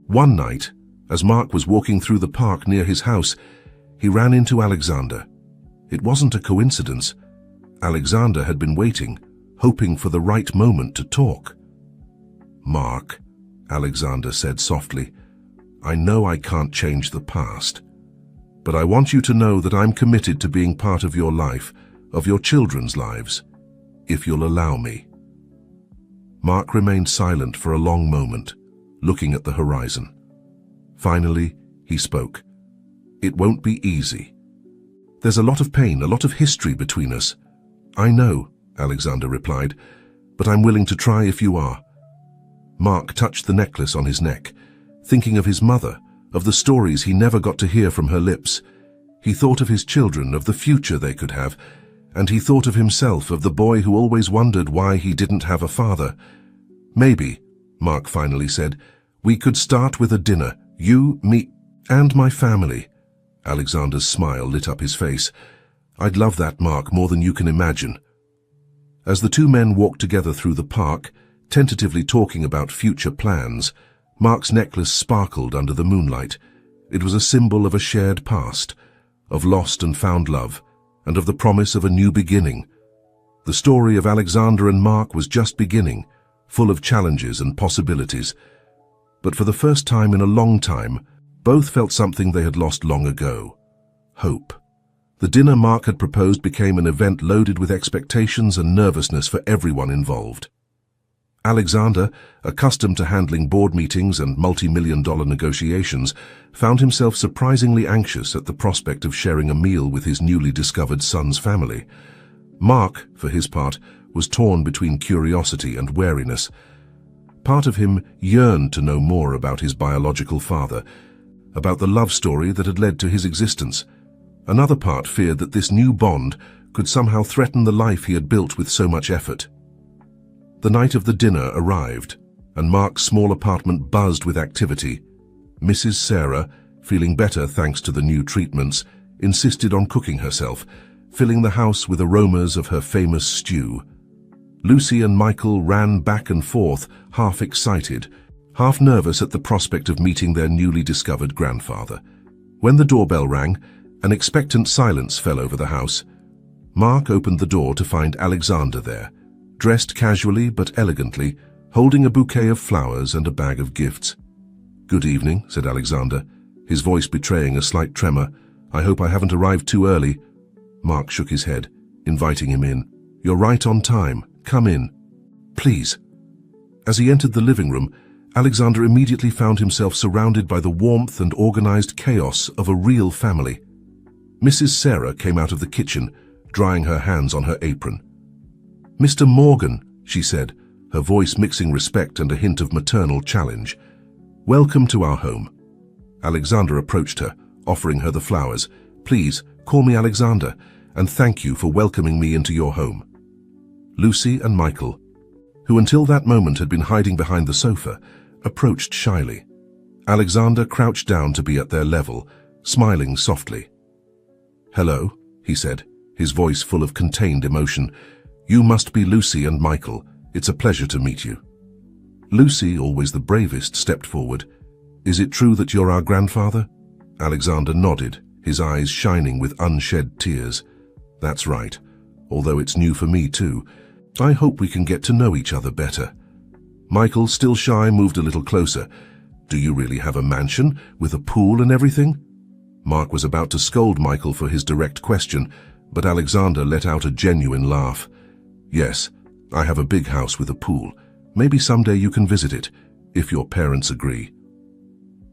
Speaker 1: One night, as Mark was walking through the park near his house, he ran into Alexander. It wasn't a coincidence. Alexander had been waiting, hoping for the right moment to talk. "Mark," Alexander said softly, "I know I can't change the past, but I want you to know that I'm committed to being part of your life, of your children's lives, if you'll allow me." Mark remained silent for a long moment, looking at the horizon. Finally, he spoke. "It won't be easy. There's a lot of pain, a lot of history between us." "I know," Alexander replied, "but I'm willing to try if you are." Mark touched the necklace on his neck, thinking of his mother, of the stories he never got to hear from her lips. He thought of his children, of the future they could have, and he thought of himself, of the boy who always wondered why he didn't have a father. "Maybe," Mark finally said, "we could start with a dinner, you, me, and my family." Alexander's smile lit up his face. "I'd love that, Mark, more than you can imagine." As the two men walked together through the park, tentatively talking about future plans, Mark's necklace sparkled under the moonlight. It was a symbol of a shared past, of lost and found love, and of the promise of a new beginning. The story of Alexander and Mark was just beginning, full of challenges and possibilities. But for the first time in a long time, both felt something they had lost long ago: hope. The dinner Mark had proposed became an event loaded with expectations and nervousness for everyone involved. Alexander, accustomed to handling board meetings and multi-million-dollar negotiations, found himself surprisingly anxious at the prospect of sharing a meal with his newly discovered son's family. Mark, for his part, was torn between curiosity and wariness. Part of him yearned to know more about his biological father, about the love story that had led to his existence. Another part feared that this new bond could somehow threaten the life he had built with so much effort. The night of the dinner arrived, and Mark's small apartment buzzed with activity. Mrs. Sarah, feeling better thanks to the new treatments, insisted on cooking herself, filling the house with aromas of her famous stew. Lucy and Michael ran back and forth, half excited, half nervous at the prospect of meeting their newly discovered grandfather. When the doorbell rang, an expectant silence fell over the house. Mark opened the door to find Alexander there, dressed casually but elegantly, holding a bouquet of flowers and a bag of gifts. "Good evening," said Alexander, his voice betraying a slight tremor. "I hope I haven't arrived too early." Mark shook his head, inviting him in. "You're right on time. Come in. Please." As he entered the living room, Alexander immediately found himself surrounded by the warmth and organized chaos of a real family. Mrs. Sarah came out of the kitchen, drying her hands on her apron. "Mr. Morgan," she said, her voice mixing respect and a hint of maternal challenge. "Welcome to our home." Alexander approached her, offering her the flowers. "Please, call me Alexander, and thank you for welcoming me into your home." Lucy and Michael, who until that moment had been hiding behind the sofa, approached shyly. Alexander crouched down to be at their level, smiling softly. "Hello," he said, his voice full of contained emotion. "You must be Lucy and Michael. It's a pleasure to meet you." Lucy, always the bravest, stepped forward. "Is it true that you're our grandfather?" Alexander nodded, his eyes shining with unshed tears. "That's right, although it's new for me too. I hope we can get to know each other better." Michael, still shy, moved a little closer. "Do you really have a mansion, with a pool and everything?" Mark was about to scold Michael for his direct question, but Alexander let out a genuine laugh. "Yes, I have a big house with a pool. Maybe someday you can visit it, if your parents agree."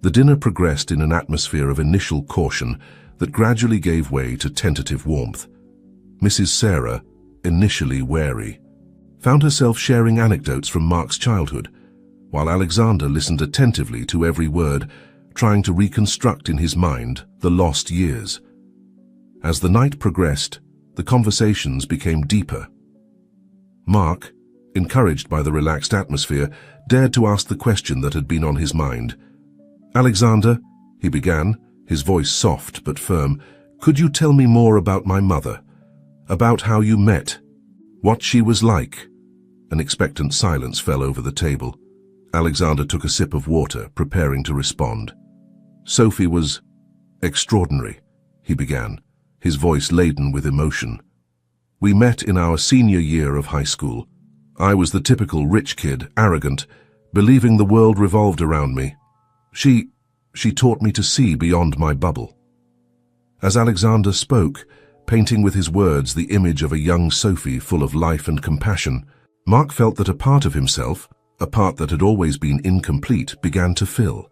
Speaker 1: The dinner progressed in an atmosphere of initial caution that gradually gave way to tentative warmth. Mrs. Sarah, initially wary, found herself sharing anecdotes from Mark's childhood, while Alexander listened attentively to every word, trying to reconstruct in his mind the lost years. As the night progressed, the conversations became deeper. Mark, encouraged by the relaxed atmosphere, dared to ask the question that had been on his mind. "Alexander," he began, his voice soft but firm, "could you tell me more about my mother? About how you met? What she was like?" An expectant silence fell over the table. Alexander took a sip of water, preparing to respond. "Sophie was extraordinary," he began, his voice laden with emotion. "We met in our senior year of high school. I was the typical rich kid, arrogant, believing the world revolved around me. She taught me to see beyond my bubble." As Alexander spoke, painting with his words the image of a young Sophie full of life and compassion, Mark felt that a part of himself, a part that had always been incomplete, began to fill.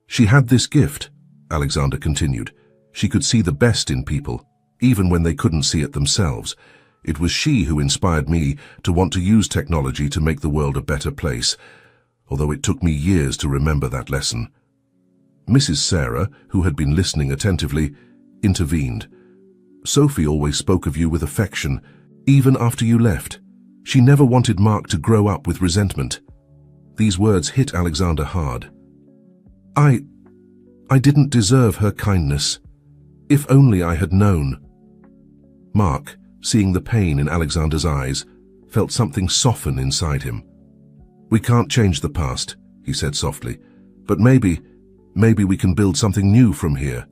Speaker 1: "She had this gift," Alexander continued. "She could see the best in people, even when they couldn't see it themselves. It was she who inspired me to want to use technology to make the world a better place, although it took me years to remember that lesson. Mrs. Sarah, who had been listening attentively, intervened. Sophie always spoke of you with affection, even after you left. She never wanted Mark to grow up with resentment. These words hit Alexander hard. I didn't deserve her kindness. If only I had known. Mark, seeing the pain in Alexander's eyes, felt something soften inside him. We can't change the past, he said softly, but maybe we can build something new from here.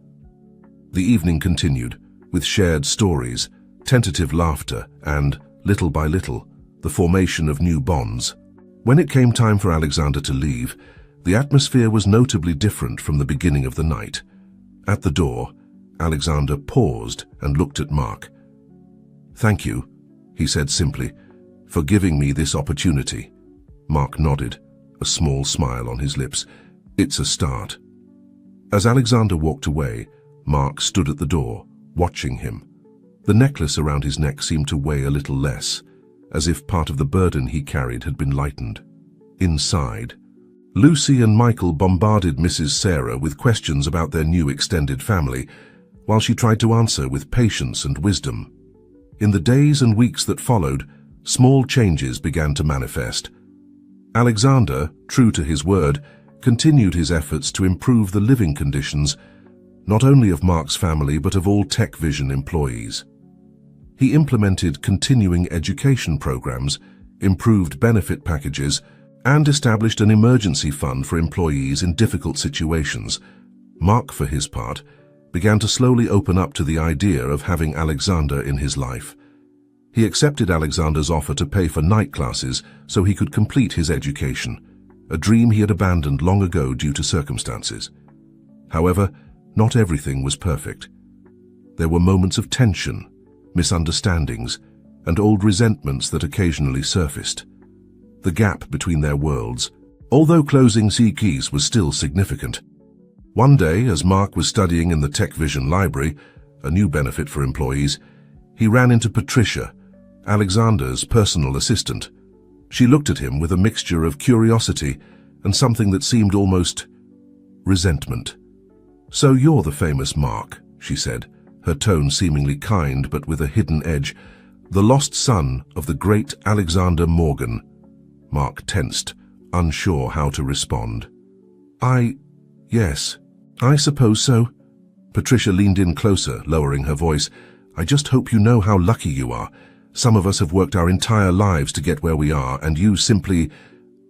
Speaker 1: The evening continued, with shared stories, tentative laughter, and, little by little, the formation of new bonds. When it came time for Alexander to leave, the atmosphere was notably different from the beginning of the night. At the door, Alexander paused and looked at Mark. "Thank you," he said simply, "for giving me this opportunity." Mark nodded, a small smile on his lips. "It's a start." As Alexander walked away, Mark stood at the door, watching him. The necklace around his neck seemed to weigh a little less, as if part of the burden he carried had been lightened. Inside, Lucy and Michael bombarded Mrs. Sarah with questions about their new extended family, while she tried to answer with patience and wisdom. In the days and weeks that followed, small changes began to manifest. Alexander, true to his word, continued his efforts to improve the living conditions, not only of Mark's family but of all Tech Vision employees. He implemented continuing education programs, improved benefit packages, and established an emergency fund for employees in difficult situations. Mark, for his part, began to slowly open up to the idea of having Alexander in his life. He accepted Alexander's offer to pay for night classes so he could complete his education, a dream he had abandoned long ago due to circumstances. However, not everything was perfect. There were moments of tension, misunderstandings, and old resentments that occasionally surfaced. The gap between their worlds, although closing Cries, was still significant. One day, as Mark was studying in the Tech Vision library, a new benefit for employees, he ran into Patricia, Alexander's personal assistant. She looked at him with a mixture of curiosity and something that seemed almost resentment. "So you're the famous Mark," she said, her tone seemingly kind but with a hidden edge, "the lost son of the great Alexander Morgan." Mark tensed, unsure how to respond. Yes, I suppose so." Patricia leaned in closer, lowering her voice. "I just hope you know how lucky you are. Some of us have worked our entire lives to get where we are, and you simply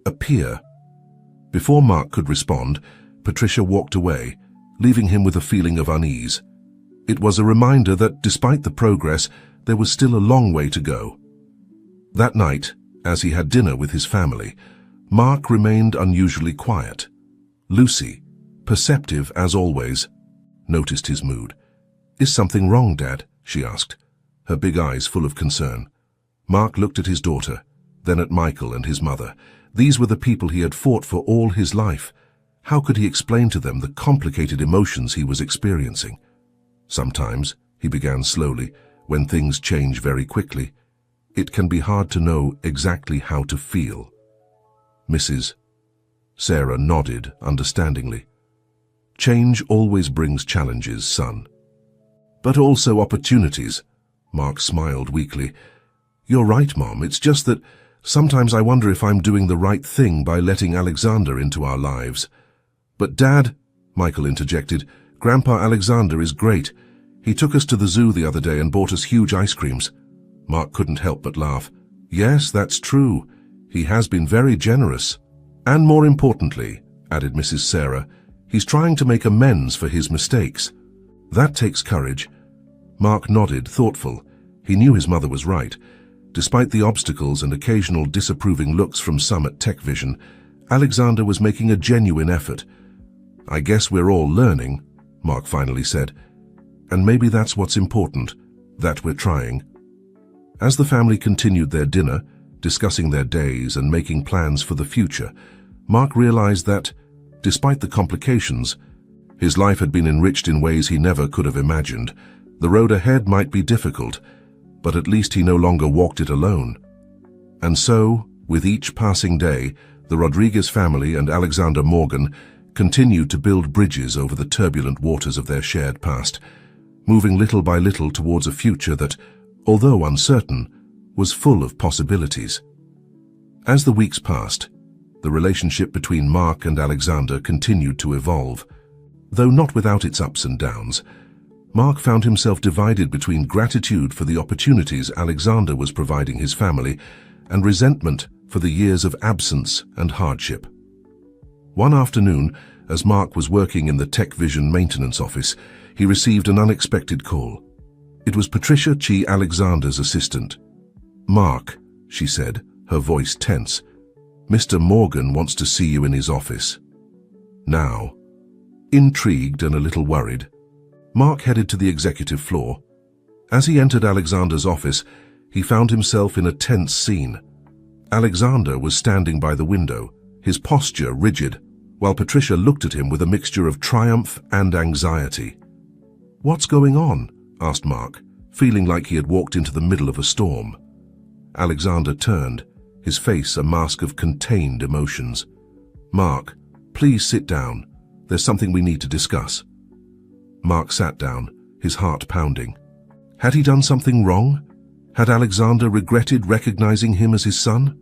Speaker 1: appear." Before Mark could respond, Patricia walked away, leaving him with a feeling of unease. It was a reminder that, despite the progress, there was still a long way to go. That night, as he had dinner with his family, Mark remained unusually quiet. Lucy, perceptive as always, noticed his mood. "Is something wrong, Dad?" she asked, her big eyes full of concern. Mark looked at his daughter, then at Michael and his mother. These were the people he had fought for all his life. How could he explain to them the complicated emotions he was experiencing? "Sometimes," he began slowly, "when things change very quickly, it can be hard to know exactly how to feel." Mrs. Sarah nodded understandingly. "Change always brings challenges, son. But also opportunities." Mark smiled weakly. "You're right, Mom. It's just that sometimes I wonder if I'm doing the right thing by letting Alexander into our lives." "But Dad," Michael interjected, "Grandpa Alexander is great. He took us to the zoo the other day and bought us huge ice creams." Mark couldn't help but laugh. "Yes, that's true. He has been very generous. And more importantly," added Mrs. Sarah, "he's trying to make amends for his mistakes. That takes courage." Mark nodded, thoughtful. He knew his mother was right. Despite the obstacles and occasional disapproving looks from some at Tech Vision, Alexander was making a genuine effort. "I guess we're all learning," Mark finally said. "And maybe that's what's important, that we're trying." As the family continued their dinner, discussing their days and making plans for the future, Mark realized that, despite the complications, his life had been enriched in ways he never could have imagined. The road ahead might be difficult, but at least he no longer walked it alone. And so, with each passing day, the Rodriguez family and Alexander Morgan continued to build bridges over the turbulent waters of their shared past, moving little by little towards a future that, although uncertain, was full of possibilities. As the weeks passed, the relationship between Mark and Alexander continued to evolve. Though not without its ups and downs, Mark found himself divided between gratitude for the opportunities Alexander was providing his family and resentment for the years of absence and hardship. One afternoon, as Mark was working in the Tech Vision maintenance office, he received an unexpected call. It was Patricia Chi, Alexander's assistant. "Mark," she said, her voice tense, "Mr. Morgan wants to see you in his office." Now, intrigued and a little worried, Mark headed to the executive floor. As he entered Alexander's office, he found himself in a tense scene. Alexander was standing by the window, his posture rigid, while Patricia looked at him with a mixture of triumph and anxiety. "What's going on?" asked Mark, feeling like he had walked into the middle of a storm. Alexander turned, his face a mask of contained emotions. "Mark, please sit down. There's something we need to discuss." Mark sat down, his heart pounding. Had he done something wrong? Had Alexander regretted recognizing him as his son?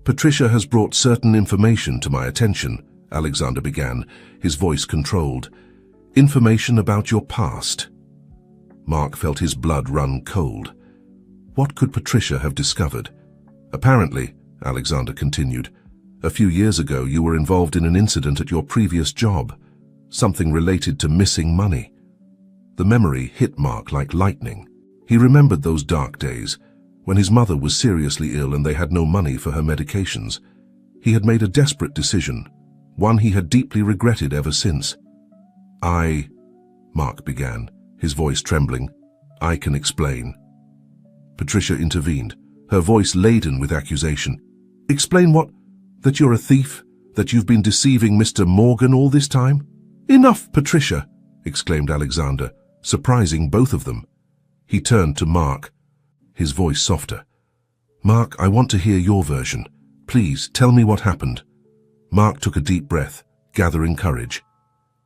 Speaker 1: "Patricia has brought certain information to my attention," Alexander began, his voice controlled. "Information about your past." Mark felt his blood run cold. What could Patricia have discovered? "Apparently," Alexander continued, "a few years ago you were involved in an incident at your previous job, something related to missing money." The memory hit Mark like lightning. He remembered those dark days, when his mother was seriously ill and they had no money for her medications. He had made a desperate decision, one he had deeply regretted ever since. Mark began, his voice trembling. "I can explain." Patricia intervened, her voice laden with accusation. "Explain what? That you're a thief? That you've been deceiving Mr. Morgan all this time?" "Enough, Patricia!" exclaimed Alexander, surprising both of them. He turned to Mark, his voice softer. "Mark, I want to hear your version. Please, tell me what happened." Mark took a deep breath, gathering courage.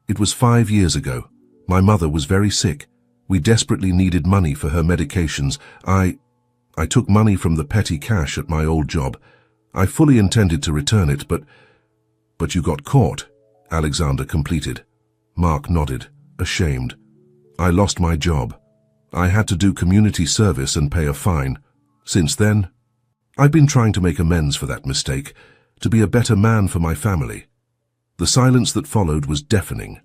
Speaker 1: "It was 5 years ago. My mother was very sick. We desperately needed money for her medications. I took money from the petty cash at my old job. I fully intended to return it, but you got caught," Alexander completed. Mark nodded, ashamed. "I lost my job. I had to do community service and pay a fine. Since then, I've been trying to make amends for that mistake, to be a better man for my family." The silence that followed was deafening.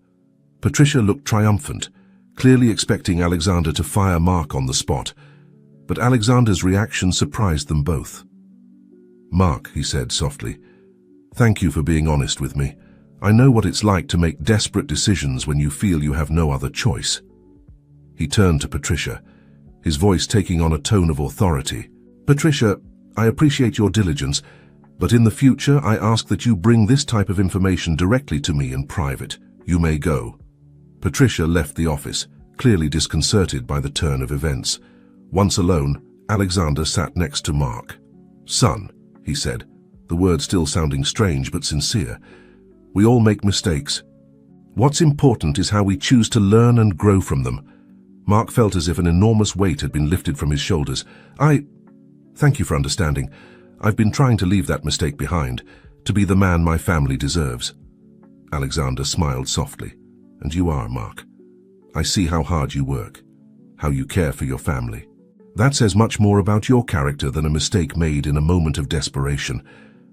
Speaker 1: Patricia looked triumphant, clearly expecting Alexander to fire Mark on the spot, but Alexander's reaction surprised them both. "Mark," he said softly, "thank you for being honest with me. I know what it's like to make desperate decisions when you feel you have no other choice." He turned to Patricia, his voice taking on a tone of authority. "Patricia, I appreciate your diligence, but in the future I ask that you bring this type of information directly to me in private. You may go." Patricia left the office, clearly disconcerted by the turn of events. Once alone, Alexander sat next to Mark. "Son," he said, the words still sounding strange but sincere, "we all make mistakes. What's important is how we choose to learn and grow from them." Mark felt as if an enormous weight had been lifted from his shoulders. Thank you for understanding. I've been trying to leave that mistake behind, to be the man my family deserves." Alexander smiled softly. "And you are, Mark. I see how hard you work, how you care for your family. That says much more about your character than a mistake made in a moment of desperation."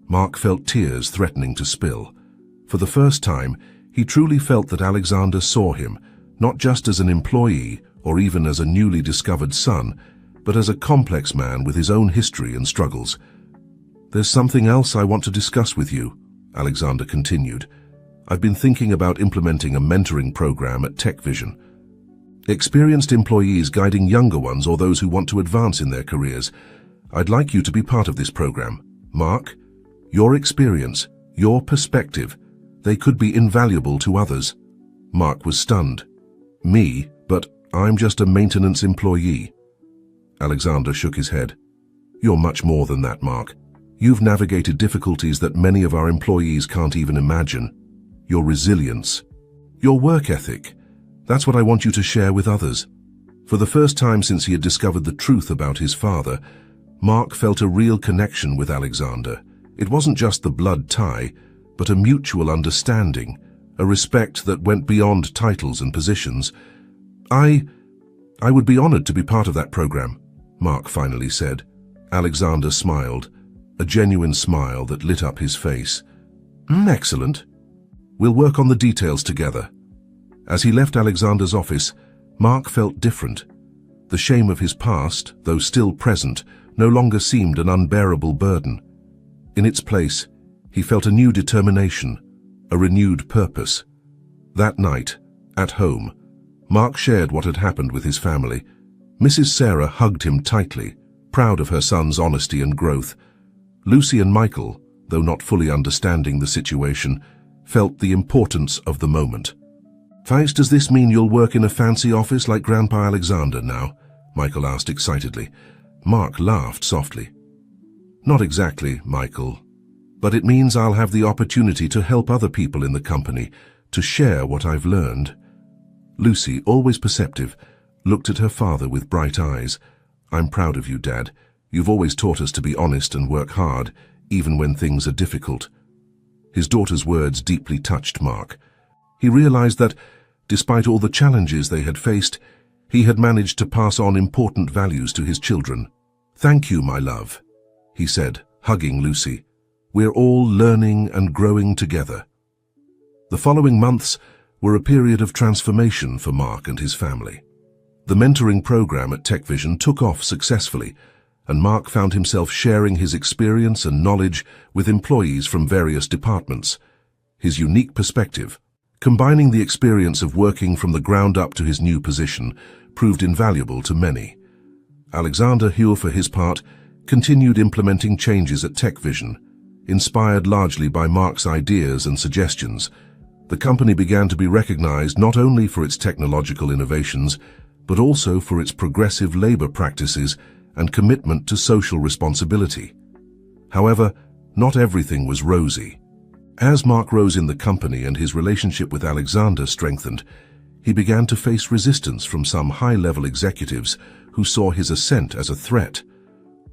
Speaker 1: Mark felt tears threatening to spill. For the first time, he truly felt that Alexander saw him, not just as an employee or even as a newly discovered son, but as a complex man with his own history and struggles. "There's something else I want to discuss with you," Alexander continued. "I've been thinking about implementing a mentoring program at Tech Vision. Experienced employees guiding younger ones or those who want to advance in their careers. I'd like you to be part of this program. Mark, your experience, your perspective, they could be invaluable to others." Mark was stunned. "Me? But I'm just a maintenance employee." Alexander shook his head. You're much more than that, Mark. You've navigated difficulties that many of our employees can't even imagine. Your resilience, your work ethic, that's what I want you to share with others. For the first time since he had discovered the truth about his father, Mark felt a real connection with Alexander. It wasn't just the blood tie, but a mutual understanding, a respect that went beyond titles and positions. I would be honored to be part of that program, Mark finally said. Alexander smiled, a genuine smile that lit up his face. Excellent. We'll work on the details together. As he left Alexander's office, Mark felt different. The shame of his past, though still present, no longer seemed an unbearable burden. In its place, he felt a new determination, a renewed purpose. That night, at home, Mark shared what had happened with his family. Mrs. Sarah hugged him tightly, proud of her son's honesty and growth. Lucy and Michael, though not fully understanding the situation, felt the importance of the moment. Thanks, does this mean you'll work in a fancy office like Grandpa Alexander now? Michael asked excitedly. Mark laughed softly. Not exactly, Michael, but it means I'll have the opportunity to help other people in the company, to share what I've learned. Lucy, always perceptive, looked at her father with bright eyes. I'm proud of you, Dad. You've always taught us to be honest and work hard, even when things are difficult. His daughter's words deeply touched Mark. He realized that, despite all the challenges they had faced, he had managed to pass on important values to his children. Thank you, my love, he said, hugging Lucy. We're all learning and growing together. The following months were a period of transformation for Mark and his family. The mentoring program at TechVision took off successfully, and Mark found himself sharing his experience and knowledge with employees from various departments. His unique perspective, combining the experience of working from the ground up to his new position, proved invaluable to many. Alexander Huell, for his part, continued implementing changes at TechVision. Inspired largely by Mark's ideas and suggestions, the company began to be recognized not only for its technological innovations, but also for its progressive labor practices and commitment to social responsibility. However, not everything was rosy. As Mark rose in the company and his relationship with Alexander strengthened, he began to face resistance from some high-level executives who saw his ascent as a threat.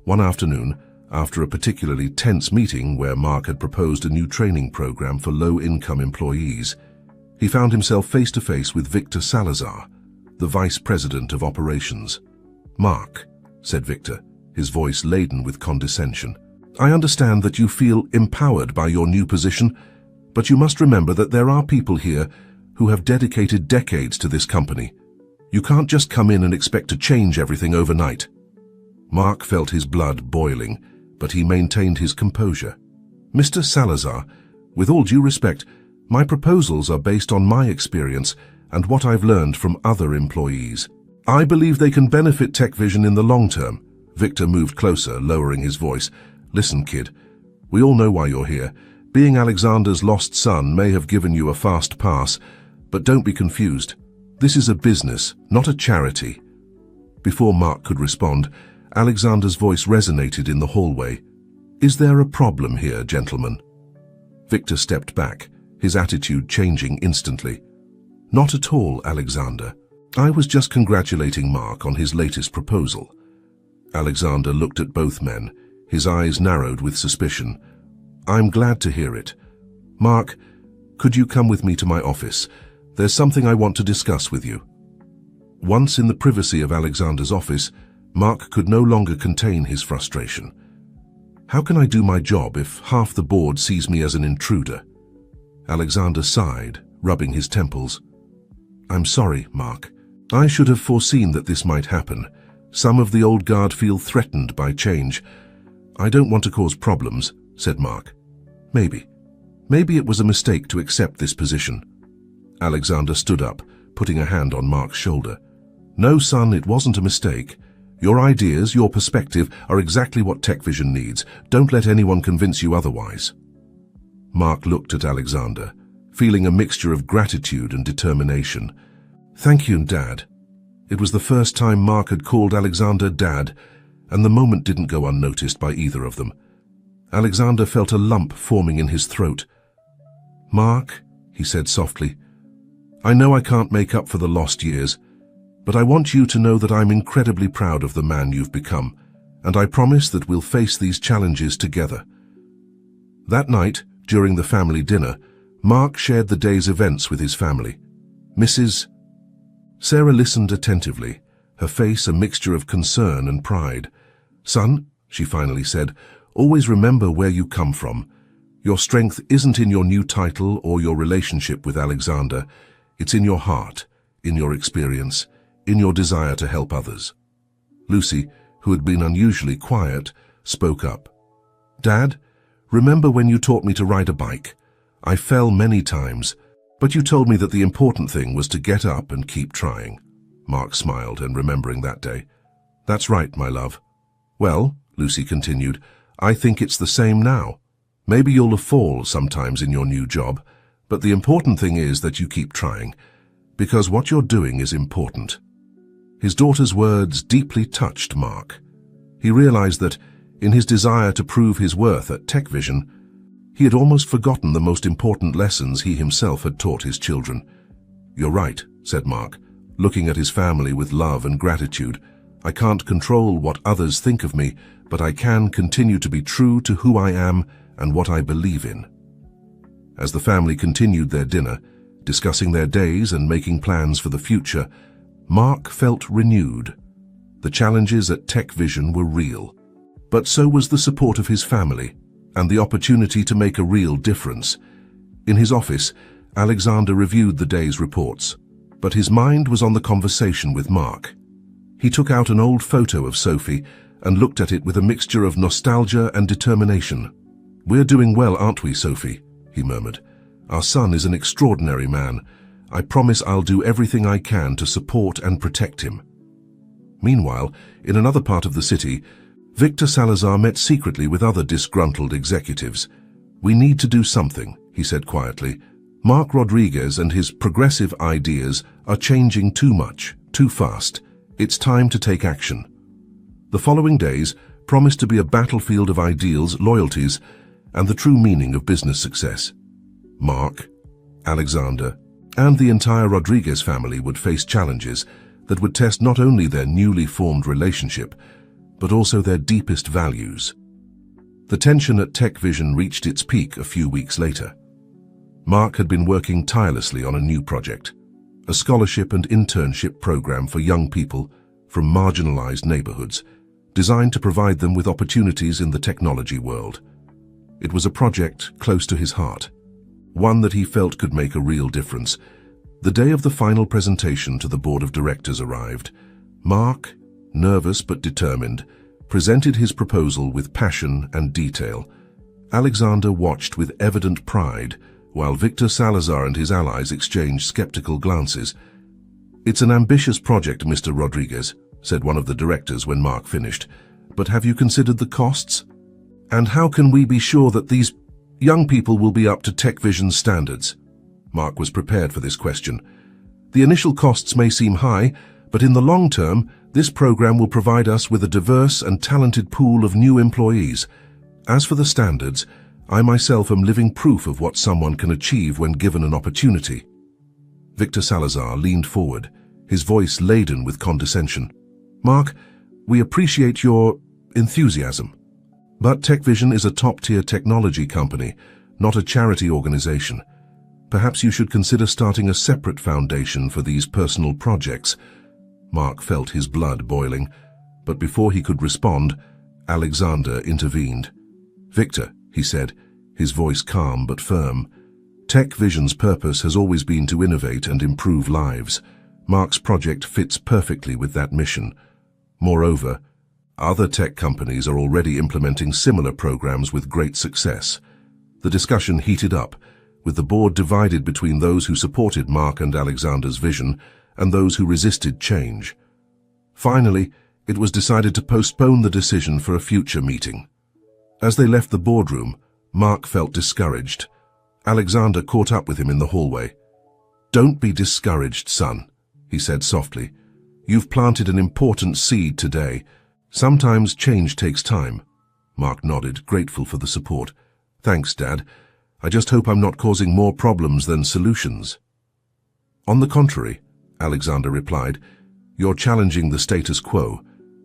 Speaker 1: One afternoon, after a particularly tense meeting where Mark had proposed a new training program for low-income employees, he found himself face-to-face with Victor Salazar, the Vice President of Operations. Mark, said Victor, his voice laden with condescension, I understand that you feel empowered by your new position, but you must remember that there are people here who have dedicated decades to this company. You can't just come in and expect to change everything overnight. Mark felt his blood boiling, but he maintained his composure. Mr. Salazar, with all due respect, my proposals are based on my experience and what I've learned from other employees. I believe they can benefit TechVision in the long term. Victor moved closer, lowering his voice. Listen, kid, we all know why you're here. Being Alexander's lost son may have given you a fast pass, but don't be confused. This is a business, not a charity. Before Mark could respond, Alexander's voice resonated in the hallway. Is there a problem here, gentlemen? Victor stepped back, his attitude changing instantly. Not at all, Alexander. I was just congratulating Mark on his latest proposal. Alexander looked at both men, his eyes narrowed with suspicion. I'm glad to hear it. Mark, could you come with me to my office? There's something I want to discuss with you. Once in the privacy of Alexander's office, Mark could no longer contain his frustration. How can I do my job if half the board sees me as an intruder? Alexander sighed, rubbing his temples. I'm sorry, Mark. I should have foreseen that this might happen. Some of the old guard feel threatened by change. I don't want to cause problems, said Mark. Maybe it was a mistake to accept this position. Alexander stood up, putting a hand on Mark's shoulder. No, son, it wasn't a mistake. Your ideas, your perspective, are exactly what TechVision needs. Don't let anyone convince you otherwise. Mark looked at Alexander, feeling a mixture of gratitude and determination. Thank you, Dad. It was the first time Mark had called Alexander Dad, and the moment didn't go unnoticed by either of them. Alexander felt a lump forming in his throat. "Mark," he said softly, "I know I can't make up for the lost years, but I want you to know that I'm incredibly proud of the man you've become, and I promise that we'll face these challenges together." That night, during the family dinner, Mark shared the day's events with his family. Mrs. Sarah listened attentively, her face a mixture of concern and pride. "Son," she finally said, "always remember where you come from. Your strength isn't in your new title or your relationship with Alexander. It's in your heart, in your experience, in your desire to help others." Lucy, who had been unusually quiet, spoke up. "Dad, remember when you taught me to ride a bike? I fell many times, but you told me that the important thing was to get up and keep trying." Mark smiled, and remembering that day. "That's right, my love." "Well," Lucy continued, "I think it's the same now. Maybe you'll fall sometimes in your new job, but the important thing is that you keep trying, because what you're doing is important." His daughter's words deeply touched Mark. He realized that, in his desire to prove his worth at TechVision, he had almost forgotten the most important lessons he himself had taught his children. "You're right," said Mark, looking at his family with love and gratitude. "I can't control what others think of me, but I can continue to be true to who I am and what I believe in." As the family continued their dinner, discussing their days and making plans for the future, Mark felt renewed. The challenges at TechVision were real, but so was the support of his family and the opportunity to make a real difference. In his office, Alexander reviewed the day's reports, but his mind was on the conversation with Mark. He took out an old photo of Sophie and looked at it with a mixture of nostalgia and determination. "We're doing well, aren't we, Sophie?" he murmured. "Our son is an extraordinary man. I promise I'll do everything I can to support and protect him." Meanwhile, in another part of the city, Victor Salazar met secretly with other disgruntled executives. "We need to do something," he said quietly. "Mark Rodriguez and his progressive ideas are changing too much, too fast. It's time to take action." The following days promised to be a battlefield of ideals, loyalties, and the true meaning of business success. Mark, Alexander, and the entire Rodriguez family would face challenges that would test not only their newly formed relationship, but also their deepest values. The tension at TechVision reached its peak a few weeks later. Mark had been working tirelessly on a new project, a scholarship and internship program for young people from marginalized neighborhoods, designed to provide them with opportunities in the technology world. It was a project close to his heart, one that he felt could make a real difference. The day of the final presentation to the board of directors arrived. Mark, nervous but determined, presented his proposal with passion and detail. Alexander watched with evident pride, while Victor Salazar and his allies exchanged skeptical glances. "It's an ambitious project, Mr. Rodriguez," said one of the directors when Mark finished. "But have you considered the costs? And how can we be sure that these young people will be up to TechVision's standards?" Mark was prepared for this question. "The initial costs may seem high, but in the long term, this program will provide us with a diverse and talented pool of new employees. As for the standards, I myself am living proof of what someone can achieve when given an opportunity." Victor Salazar leaned forward, his voice laden with condescension. "Mark, we appreciate your enthusiasm. But TechVision is a top-tier technology company, not a charity organization. Perhaps you should consider starting a separate foundation for these personal projects." Mark felt his blood boiling, but before he could respond, Alexander intervened. "Victor," he said, his voice calm but firm, "TechVision's purpose has always been to innovate and improve lives. Mark's project fits perfectly with that mission. Moreover, other tech companies are already implementing similar programs with great success." The discussion heated up, with the board divided between those who supported Mark and Alexander's vision and those who resisted change. Finally, it was decided to postpone the decision for a future meeting. As they left the boardroom, Mark felt discouraged. Alexander caught up with him in the hallway. "Don't be discouraged, son," he said softly. You've planted an important seed today. Sometimes change takes time. Mark nodded, grateful for the support. Thanks, Dad. I just hope I'm not causing more problems than solutions. On the contrary, Alexander replied, you're challenging the status quo,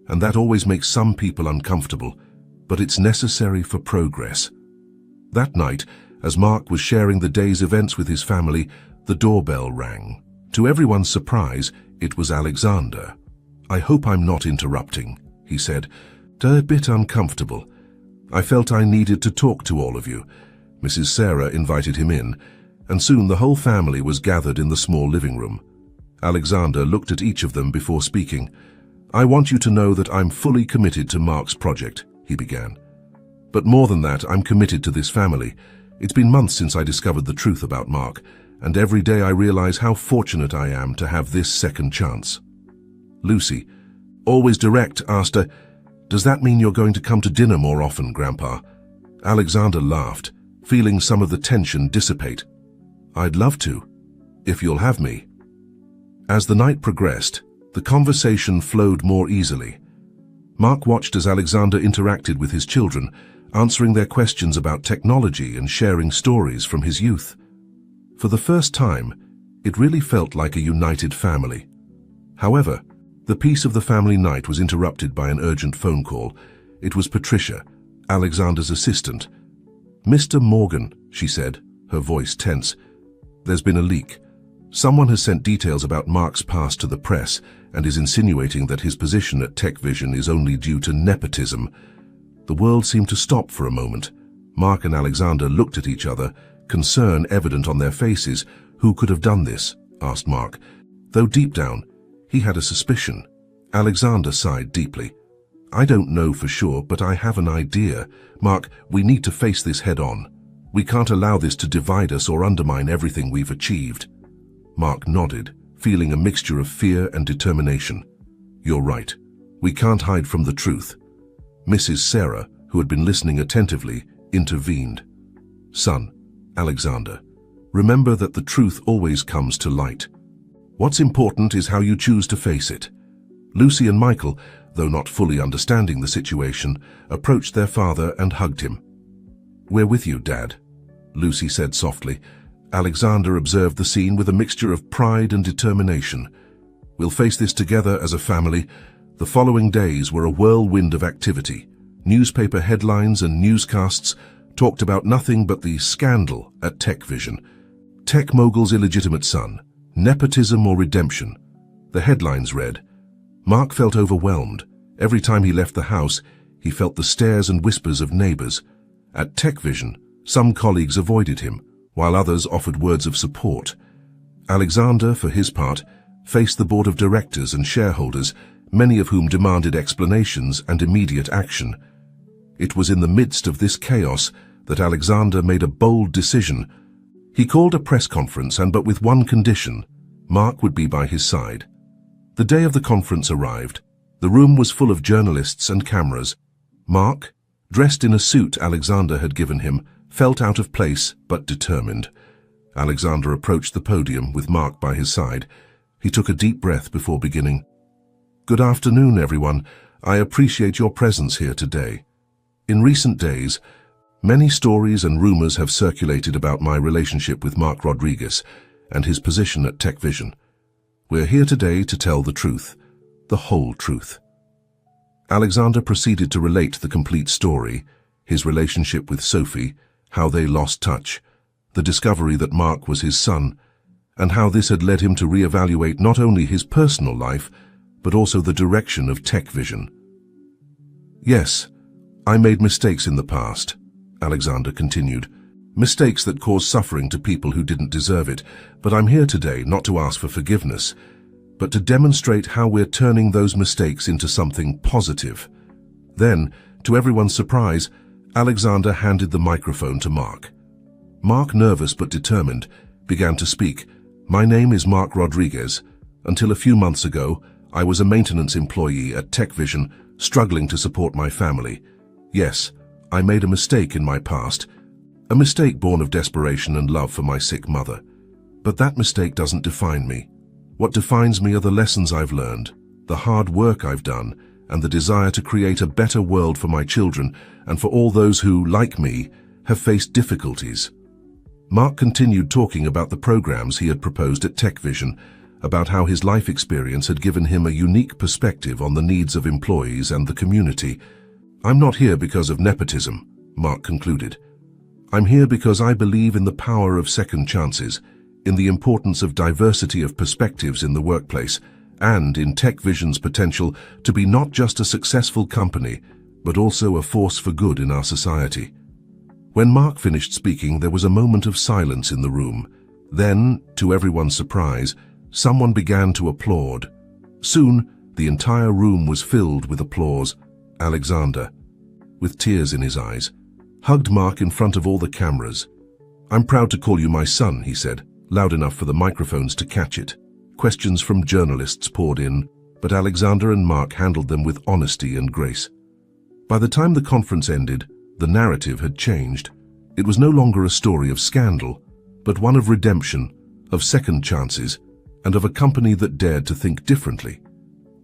Speaker 1: and that always makes some people uncomfortable, but it's necessary for progress. That night, as Mark was sharing the day's events with his family, the doorbell rang. To everyone's surprise, it was Alexander. I hope I'm not interrupting, he said, a bit uncomfortable. I felt I needed to talk to all of you. Mrs. Sarah invited him in, and soon the whole family was gathered in the small living room. Alexander looked at each of them before speaking. I want you to know that I'm fully committed to Mark's project, he began. But more than that, I'm committed to this family. It's been months since I discovered the truth about Mark, and every day I realize how fortunate I am to have this second chance. Lucy, always direct, asked her, does that mean you're going to come to dinner more often, Grandpa? Alexander laughed, feeling some of the tension dissipate. I'd love to, if you'll have me. As the night progressed, the conversation flowed more easily. Mark watched as Alexander interacted with his children, answering their questions about technology and sharing stories from his youth. For the first time, it really felt like a united family. However, the peace of the family night was interrupted by an urgent phone call. It was Patricia, Alexander's assistant. Mr. Morgan, she said, her voice tense. There's been a leak. Someone has sent details about Mark's past to the press and is insinuating that his position at TechVision is only due to nepotism. The world seemed to stop for a moment. Mark and Alexander looked at each other, concern evident on their faces. Who could have done this? Asked Mark, though deep down, he had a suspicion. Alexander sighed deeply. I don't know for sure, but I have an idea. Mark, we need to face this head on. We can't allow this to divide us or undermine everything we've achieved. Mark nodded, feeling a mixture of fear and determination. You're right. We can't hide from the truth. Mrs. Sarah, who had been listening attentively, intervened. Son, Alexander, remember that the truth always comes to light. What's important is how you choose to face it. Lucy and Michael, though not fully understanding the situation, approached their father and hugged him. We're with you, Dad, Lucy said softly. Alexander observed the scene with a mixture of pride and determination. We'll face this together as a family. The following days were a whirlwind of activity. Newspaper headlines and newscasts talked about nothing but the scandal at TechVision. Tech mogul's illegitimate son, nepotism or redemption. The headlines read. Mark felt overwhelmed. Every time he left the house, he felt the stares and whispers of neighbors. At TechVision, some colleagues avoided him, while others offered words of support. Alexander, for his part, faced the board of directors and shareholders, many of whom demanded explanations and immediate action. It was in the midst of this chaos that Alexander made a bold decision. He called a press conference, but with one condition: Mark would be by his side. The day of the conference arrived. The room was full of journalists and cameras. Mark, dressed in a suit Alexander had given him, felt out of place but determined. Alexander approached the podium with Mark by his side. He took a deep breath before beginning. Good afternoon, everyone. I appreciate your presence here today. In recent days, many stories and rumors have circulated about my relationship with Mark Rodriguez and his position at TechVision. We're here today to tell the truth, the whole truth. Alexander proceeded to relate the complete story, his relationship with Sophie, how they lost touch, the discovery that Mark was his son, and how this had led him to reevaluate not only his personal life, but also the direction of TechVision. Yes, I made mistakes in the past, Alexander continued, mistakes that caused suffering to people who didn't deserve it, but I'm here today not to ask for forgiveness, but to demonstrate how we're turning those mistakes into something positive. Then, to everyone's surprise, Alexander handed the microphone to Mark. Mark, nervous but determined, began to speak. My name is Mark Rodriguez. Until a few months ago, I was a maintenance employee at TechVision, struggling to support my family. Yes, I made a mistake in my past, a mistake born of desperation and love for my sick mother. But that mistake doesn't define me. What defines me are the lessons I've learned, the hard work I've done, and the desire to create a better world for my children and for all those who, like me, have faced difficulties. Mark continued talking about the programs he had proposed at TechVision, about how his life experience had given him a unique perspective on the needs of employees and the community. "I'm not here because of nepotism," Mark concluded. "I'm here because I believe in the power of second chances, in the importance of diversity of perspectives in the workplace, and in TechVision's potential to be not just a successful company, but also a force for good in our society." When Mark finished speaking, there was a moment of silence in the room. Then, to everyone's surprise, someone began to applaud. Soon, the entire room was filled with applause. Alexander, with tears in his eyes, hugged Mark in front of all the cameras. "I'm proud to call you my son," he said, loud enough for the microphones to catch it. Questions from journalists poured in, but Alexander and Mark handled them with honesty and grace. By the time the conference ended, the narrative had changed. It was no longer a story of scandal, but one of redemption, of second chances, and of a company that dared to think differently.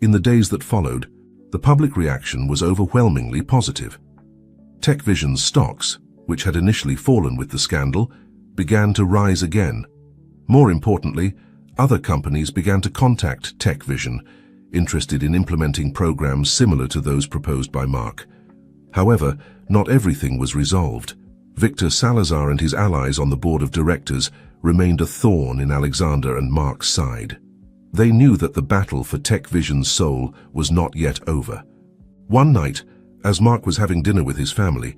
Speaker 1: In the days that followed, the public reaction was overwhelmingly positive. TechVision's stocks, which had initially fallen with the scandal, began to rise again. More importantly, other companies began to contact TechVision, interested in implementing programs similar to those proposed by Mark. However, not everything was resolved. Victor Salazar and his allies on the board of directors remained a thorn in Alexander and Mark's side. They knew that the battle for TechVision's soul was not yet over. One night, as Mark was having dinner with his family,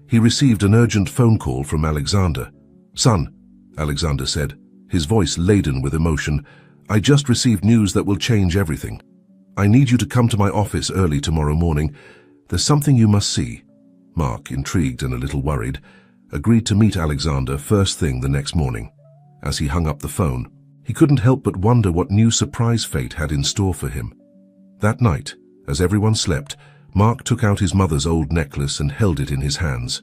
Speaker 1: he received an urgent phone call from Alexander. "Son," Alexander said, his voice laden with emotion, "I just received news that will change everything. I need you to come to my office early tomorrow morning. There's something you must see." Mark, intrigued and a little worried, agreed to meet Alexander first thing the next morning. As he hung up the phone, he couldn't help but wonder what new surprise fate had in store for him. That night, as everyone slept, Mark took out his mother's old necklace and held it in his hands.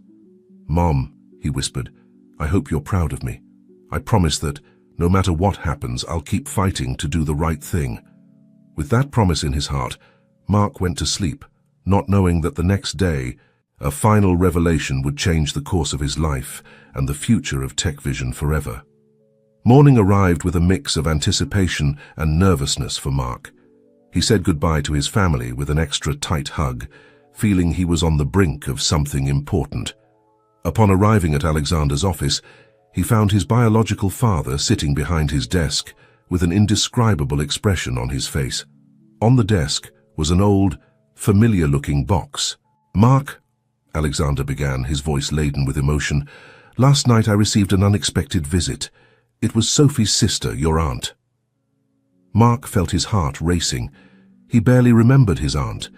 Speaker 1: "Mom," he whispered, "I hope you're proud of me. I promise that, no matter what happens, I'll keep fighting to do the right thing." With that promise in his heart, Mark went to sleep, not knowing that the next day, a final revelation would change the course of his life and the future of TechVision forever. Morning arrived with a mix of anticipation and nervousness for Mark. He said goodbye to his family with an extra tight hug, feeling he was on the brink of something important. Upon arriving at Alexander's office, he found his biological father sitting behind his desk with an indescribable expression on his face. On the desk was an old, familiar-looking box. "Mark," Alexander began, his voice laden with emotion, "last night I received an unexpected visit. It was Sophie's sister, your aunt." Mark felt his heart racing. He barely remembered his aunt.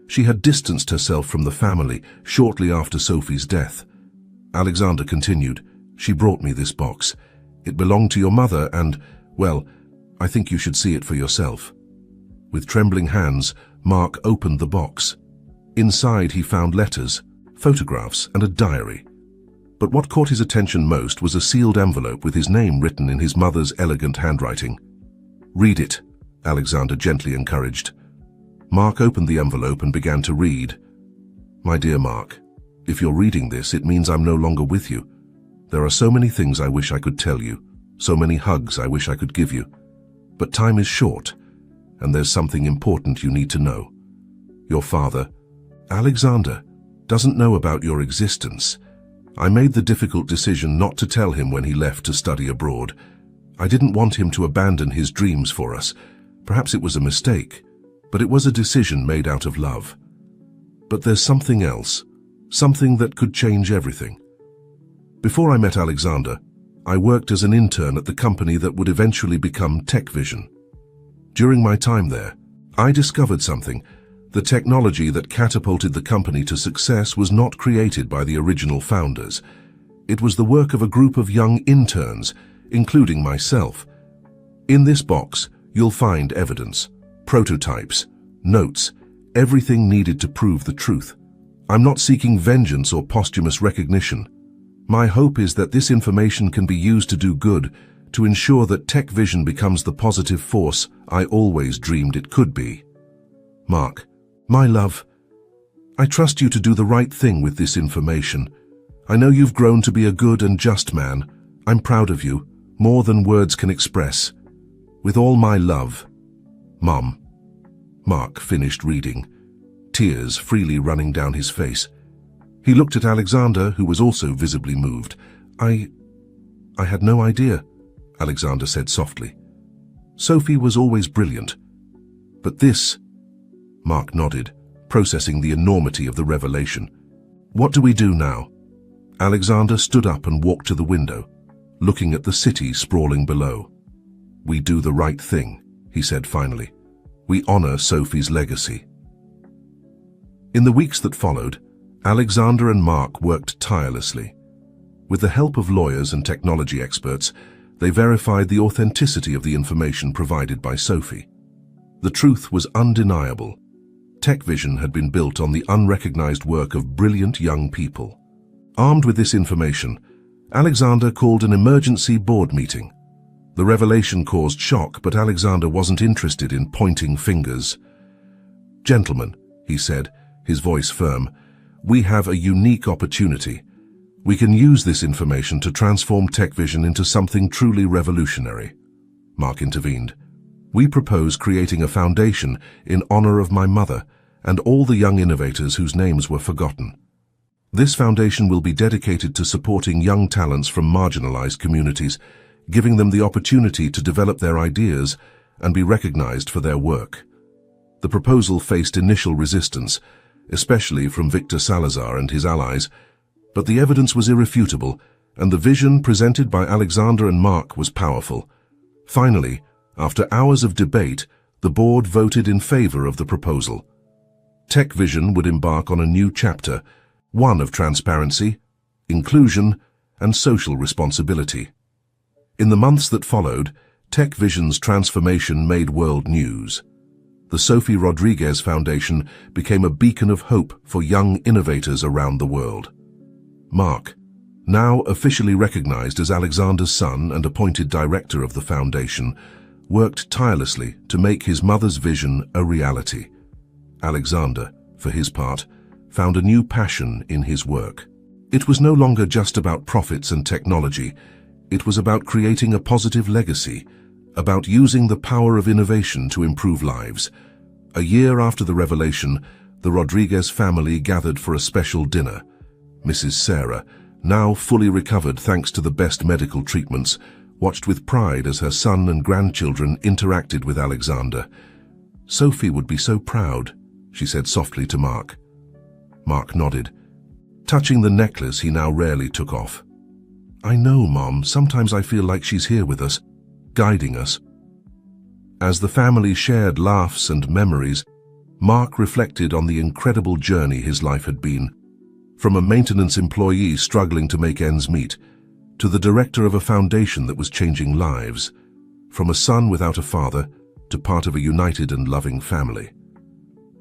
Speaker 1: She had distanced herself from the family shortly after Sophie's death. Alexander continued, "She brought me this box. It belonged to your mother and, well, I think you should see it for yourself." With trembling hands, Mark opened the box. Inside he found letters, photographs, and a diary. But what caught his attention most was a sealed envelope with his name written in his mother's elegant handwriting. "Read it," Alexander gently encouraged. Mark opened the envelope and began to read. "My dear Mark, if you're reading this, it means I'm no longer with you. There are so many things I wish I could tell you, so many hugs I wish I could give you. But time is short, and there's something important you need to know. Your father, Alexander, doesn't know about your existence. I made the difficult decision not to tell him when he left to study abroad. I didn't want him to abandon his dreams for us. Perhaps it was a mistake, but it was a decision made out of love. But there's something else, something that could change everything. Before I met Alexander, I worked as an intern at the company that would eventually become TechVision. During my time there, I discovered something. The technology that catapulted the company to success was not created by the original founders. It was the work of a group of young interns, including myself. In this box, you'll find evidence, prototypes, notes, everything needed to prove the truth. I'm not seeking vengeance or posthumous recognition. My hope is that this information can be used to do good, to ensure that TechVision becomes the positive force I always dreamed it could be." Mark, my love, I trust you to do the right thing with this information. I know you've grown to be a good and just man. I'm proud of you, more than words can express. With all my love, Mom. Mark finished reading, tears freely running down his face. He looked at Alexander, who was also visibly moved. I had no idea, Alexander said softly. Sophie was always brilliant. But this... Mark nodded, processing the enormity of the revelation. What do we do now? Alexander stood up and walked to the window, looking at the city sprawling below. We do the right thing, he said finally. We honor Sophie's legacy. In the weeks that followed, Alexander and Mark worked tirelessly. With the help of lawyers and technology experts, they verified the authenticity of the information provided by Sophie. The truth was undeniable. TechVision had been built on the unrecognized work of brilliant young people. Armed with this information, Alexander called an emergency board meeting. The revelation caused shock, but Alexander wasn't interested in pointing fingers. Gentlemen, he said, his voice firm, we have a unique opportunity. We can use this information to transform TechVision into something truly revolutionary. Mark intervened. We propose creating a foundation in honor of my mother and all the young innovators whose names were forgotten. This foundation will be dedicated to supporting young talents from marginalized communities, giving them the opportunity to develop their ideas and be recognized for their work. The proposal faced initial resistance, especially from Victor Salazar and his allies, but the evidence was irrefutable, and the vision presented by Alexander and Mark was powerful. Finally, after hours of debate, the board voted in favor of the proposal. TechVision would embark on a new chapter, one of transparency, inclusion, and social responsibility. In the months that followed, TechVision's transformation made world news. The Sophie Rodriguez Foundation became a beacon of hope for young innovators around the world. Mark, now officially recognized as Alexander's son and appointed director of the foundation, worked tirelessly to make his mother's vision a reality. Alexander, for his part, found a new passion in his work. It was no longer just about profits and technology. It was about creating a positive legacy, about using the power of innovation to improve lives. A year after the revelation, the Rodriguez family gathered for a special dinner. Mrs. Sarah, now fully recovered thanks to the best medical treatments, watched with pride as her son and grandchildren interacted with Alexander. Sophie would be so proud, she said softly to Mark. Mark nodded, touching the necklace he now rarely took off. I know, Mom, sometimes I feel like she's here with us, guiding us. As the family shared laughs and memories, Mark reflected on the incredible journey his life had been. From a maintenance employee struggling to make ends meet, to the director of a foundation that was changing lives, from a son without a father to part of a united and loving family.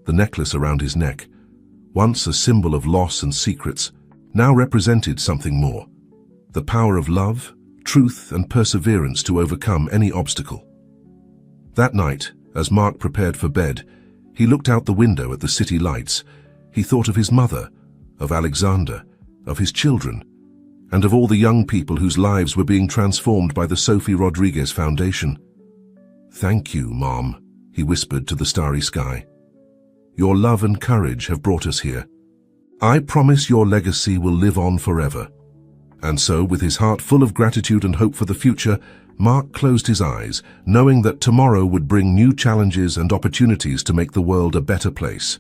Speaker 1: The necklace around his neck, once a symbol of loss and secrets, now represented something more: the power of love, truth, and perseverance to overcome any obstacle. That night, as Mark prepared for bed, he looked out the window at the city lights. He thought of his mother, of Alexander, of his children, and of all the young people whose lives were being transformed by the Sophie Rodriguez Foundation. Thank you, Mom, he whispered to the starry sky. Your love and courage have brought us here. I promise your legacy will live on forever. And so, with his heart full of gratitude and hope for the future, Mark closed his eyes, knowing that tomorrow would bring new challenges and opportunities to make the world a better place.